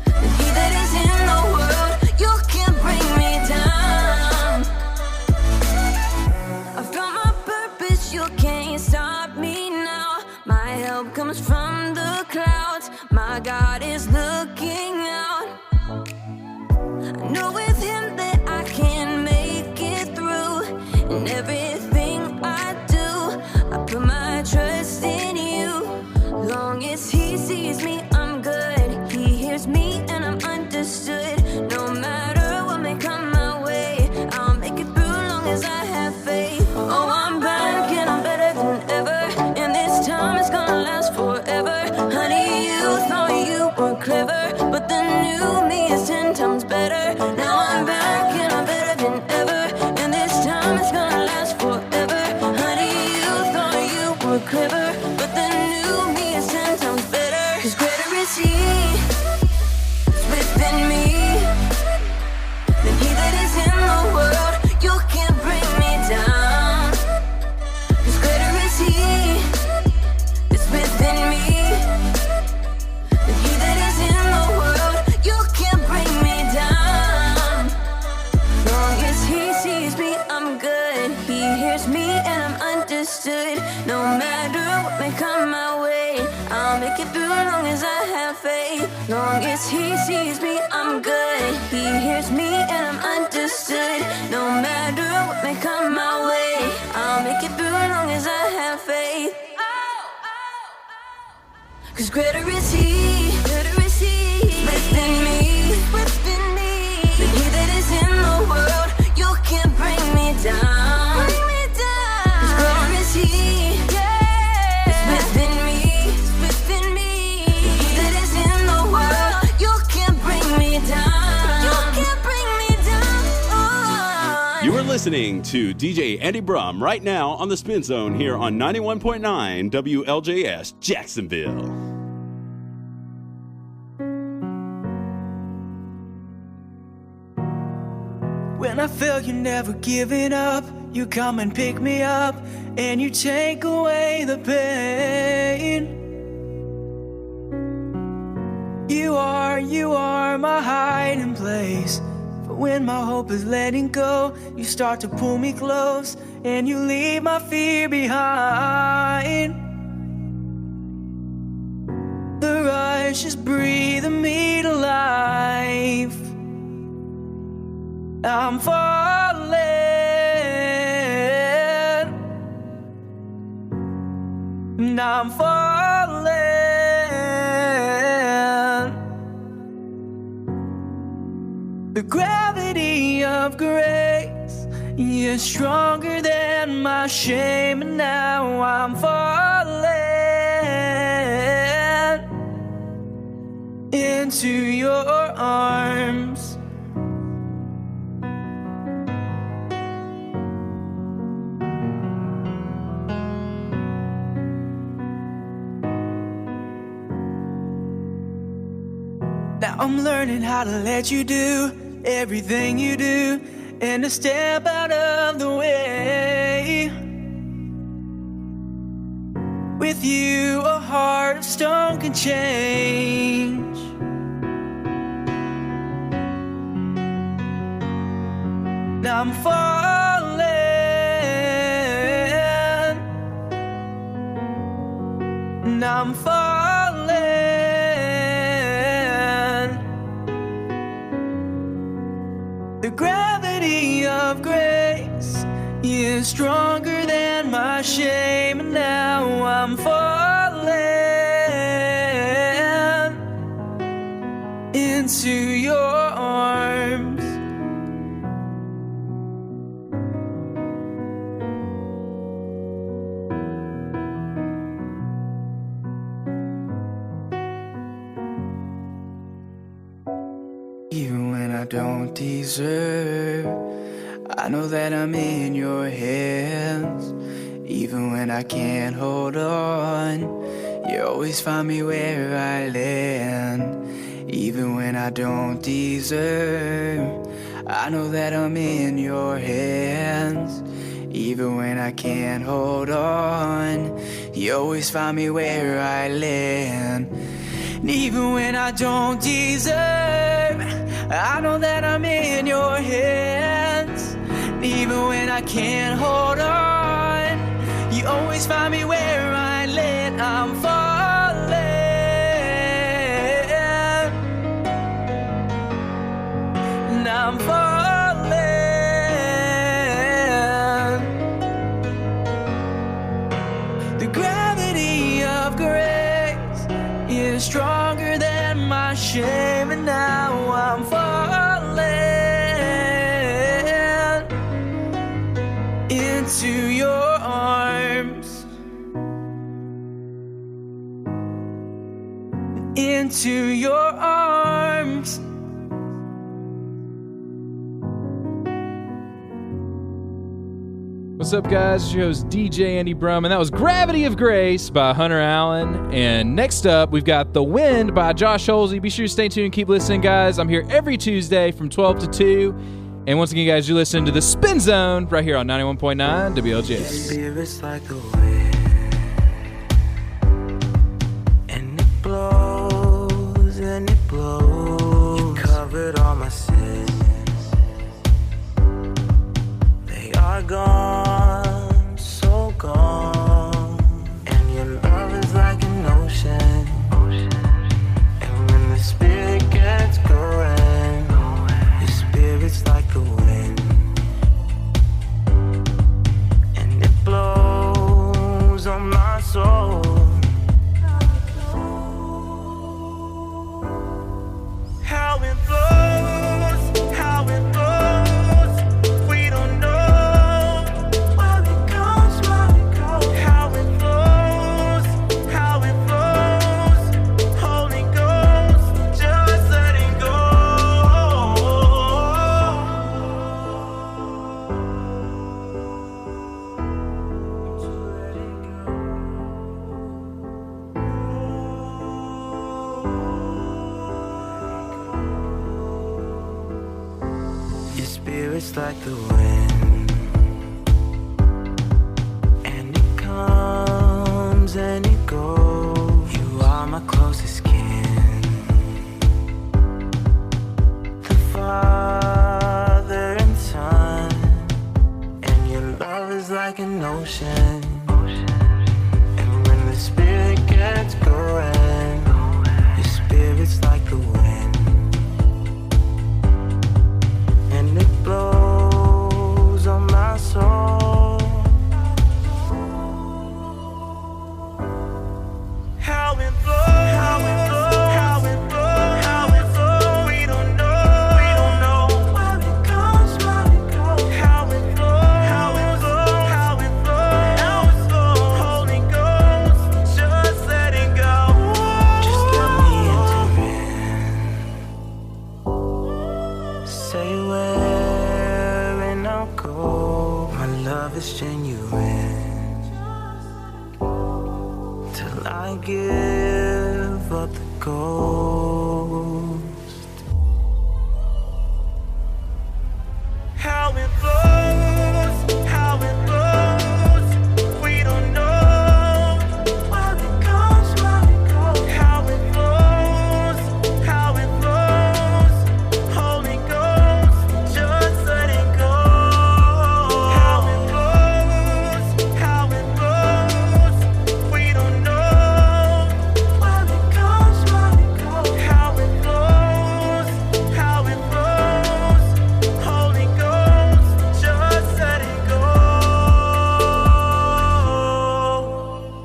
[SPEAKER 2] than he that is in the world. You can't bring me down. I found my purpose, you can't stop me now. My help comes from the clouds. My God is looking out. I know with Him that I can make it through. And everything I do, I put my trust in You. Long as He sees me, I'm good. He hears me and I'm understood. No matter what may come my way, I'll make it through long as I have faith. Oh, I'm back and I'm better than ever, and this time it's gonna last forever. Honey, you thought you were clever, but the new me is 10 times better. Now I'm back and I'm better than ever, and this time it's gonna last forever. Honey, you thought you were clever, but the new me is 10 times better. 'Cause greater is He that's within me than he that is in the world. You can't bring me down. 'Cause greater is He that's within me than he that is in the world. You can't bring me down. Long as He sees me, I'm good. He hears me and I'm understood. No matter what may come my way, I'll make it through long as I have faith. Long as He sees me, I'm good. He hears me and I'm understood. No matter what may come my way, I'll make it through long as I have faith. 'Cause greater is He within me than he that is in the world. You can't bring me
[SPEAKER 12] listening to DJ Andy Brum right now on the Spin Zone here on 91.9 WLJS Jacksonville.
[SPEAKER 9] When I feel you never giving up, you come and pick me up, and you take away the pain. You are my hiding place. For when my hope is letting go, you start to pull me close, and you leave my fear behind. The rush is breathing me to life. I'm falling, and I'm falling. The gravity of grace is stronger than my shame, and now I'm falling into your arms. Now I'm learning how to let you do everything you do, and to step out of the way. With you, a heart of stone can change. Now I'm falling, now I'm falling. The gravity of grace is stronger than my shame, and now I'm falling into your arms. Even when I don't deserve, I know that I'm in your hands. Even when I can't hold on, you always find me where I land. Even when I don't deserve, I know that I'm in your hands. Even when I can't hold on, you always find me where I land. And even when I don't deserve, I know that I'm in your hands. And even when I can't hold on, you always find me where I land. I'm falling, and I'm falling. The gravity of grace is stronger than my shame, and now I'm falling into your arms, into your arms.
[SPEAKER 4] What's up, guys? It's your host, DJ Andy Brum, and that was Gravity of Grace by Hunter Allen. And next up, we've got The Wind by Josh Holsey. Be sure to stay tuned and keep listening, guys. I'm here every Tuesday from 12 to 2. And once again, guys, you listen to The Spin Zone right here on 91.9 WLJS.
[SPEAKER 13] Spirits like the wind, and it blows, and it blows. You covered all my sins. They are gone, so gone. And your love is like an ocean. And when the spirit gets going, your spirit's like the wind. And it blows on my soul. How it blows, how it blows. We don't know like the wind, and it comes and it goes. You are my closest kin, the Father and Son, and your love is like an ocean. And when the Spirit gets going, your Spirit's like the wind, and it blows on my soul. How it blows, how it blows, how it blows, how it blows. We don't know where it comes, where it goes. How it blows, how it blows, how it blows, how it blows. Holy Ghost, just let it go. Just let me enter in. Say where and I'll go. My love is genuine. Till I give up the ghost. How it blows, how it blows. We don't know where it comes, where it goes. How it blows, how it blows. Holy Ghost, just let it go. How it blows, how it blows. We don't know where it comes, where it goes. How it blows, how it blows. Holy Ghost, just let it go.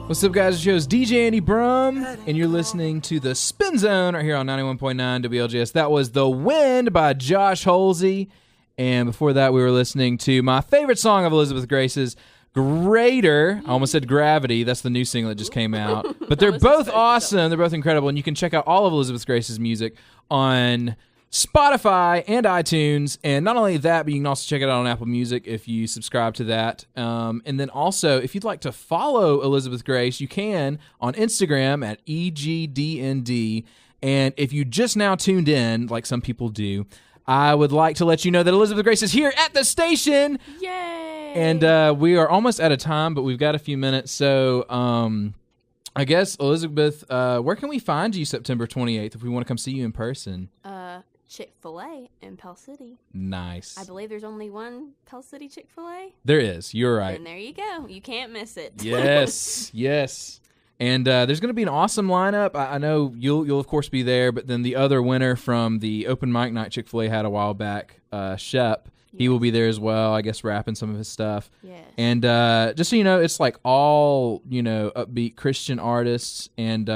[SPEAKER 4] What's up, guys? The show is DJ Andy Brum, and you're listening to the Spin Zone right here on 91.9 WLJS. That was The Wind by Josh Holsey, and before that, we were listening to my favorite song of Elizabeth Grace's, Greater. I almost said Gravity. That's the new single that just came out. But they're both awesome. They're both incredible, and you can check out all of Elizabeth Grace's music on Spotify and iTunes. And not only that, but you can also check it out on Apple Music if you subscribe to that. And then also, if you'd like to follow Elizabeth Grace, you can on Instagram at EGDND. And if you just now tuned in, like some people do, I would like to let you know that Elizabeth Grace is here at the station.
[SPEAKER 5] Yay!
[SPEAKER 4] And we are almost out of time, but we've got a few minutes. So I guess, Elizabeth, where can we find you September 28th if we want to come see you in person?
[SPEAKER 5] Chick-fil-A in Pell City.
[SPEAKER 4] Nice.
[SPEAKER 5] I believe there's only one Pell City Chick-fil-A.
[SPEAKER 4] There is. You're right.
[SPEAKER 5] And there you go. You can't miss it.
[SPEAKER 4] Yes. Yes. And there's going to be an awesome lineup. I know you'll of course be there, but then the other winner from the open mic night Chick-fil-A had a while back, Shep, he will be there as well, I guess, rapping some of his stuff.
[SPEAKER 5] Yes.
[SPEAKER 4] And just so you know, it's like all, upbeat Christian artists and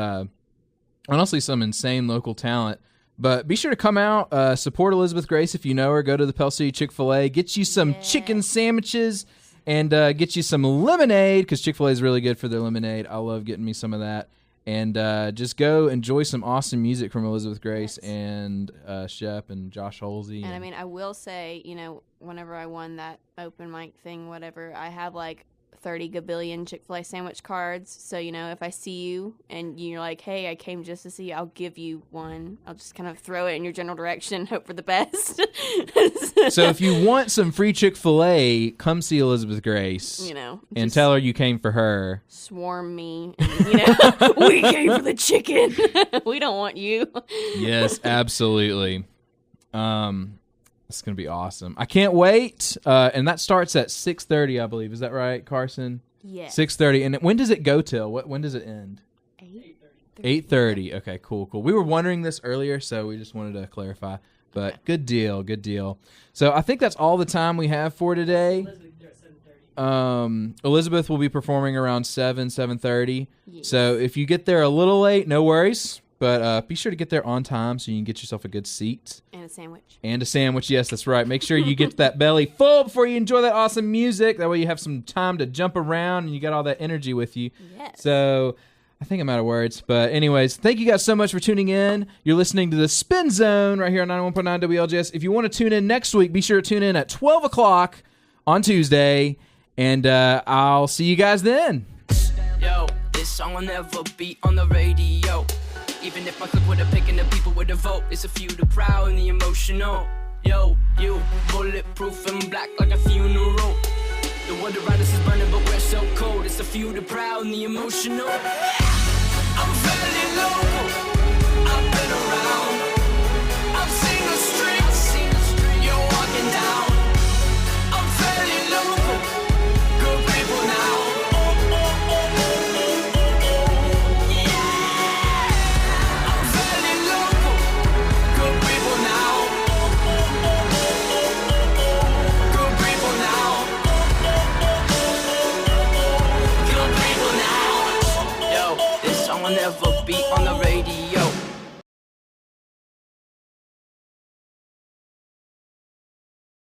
[SPEAKER 4] honestly some insane local talent. But be sure to come out, support Elizabeth Grace if you know her. Go to the Pell City Chick-fil-A, get you some chicken sandwiches, and get you some lemonade, because Chick-fil-A is really good for their lemonade. I love getting me some of that. And just go enjoy some awesome music from Elizabeth Grace and Shep and Josh Holsey.
[SPEAKER 5] And I mean, I will say, whenever I won that open mic thing, whatever, I have like 30 gabillion Chick-fil-A sandwich cards. So, if I see you and you're like, hey, I came just to see you, I'll give you one. I'll just kind of throw it in your general direction, hope for the best.
[SPEAKER 4] So if you want some free Chick-fil-A, come see Elizabeth Grace. And tell her you came for her.
[SPEAKER 5] Swarm me. We came for the chicken. We don't want you.
[SPEAKER 4] Yes, absolutely. It's going to be awesome. I can't wait. And that starts at 6:30, I believe. Is that right, Carson?
[SPEAKER 5] Yes.
[SPEAKER 4] 6:30. And when does it go till? When does it end? 8:30. Okay, cool. We were wondering this earlier, so we just wanted to clarify. But good deal. So I think that's all the time we have for today. Elizabeth will be performing around 7:30. Yes. So if you get there a little late, no worries. But be sure to get there on time so you can get yourself a good seat.
[SPEAKER 5] And a sandwich.
[SPEAKER 4] Yes, that's right. Make sure you get that belly full before you enjoy that awesome music. That way you have some time to jump around and you got all that energy with you.
[SPEAKER 5] Yes.
[SPEAKER 4] So I think I'm out of words. But anyways, thank you guys so much for tuning in. You're listening to the Spin Zone right here on 91.9 WLJS. If you want to tune in next week, be sure to tune in at 12 o'clock on Tuesday. And I'll see you guys then.
[SPEAKER 1] Yo, this song will never be on the radio. Even if I click with a pick and the people with a vote, it's a few the proud and the emotional. Yo, you, bulletproof and black like a funeral. The wonder riders is burning, but we're so cold. It's the few, the proud, and the emotional. I'm fairly low.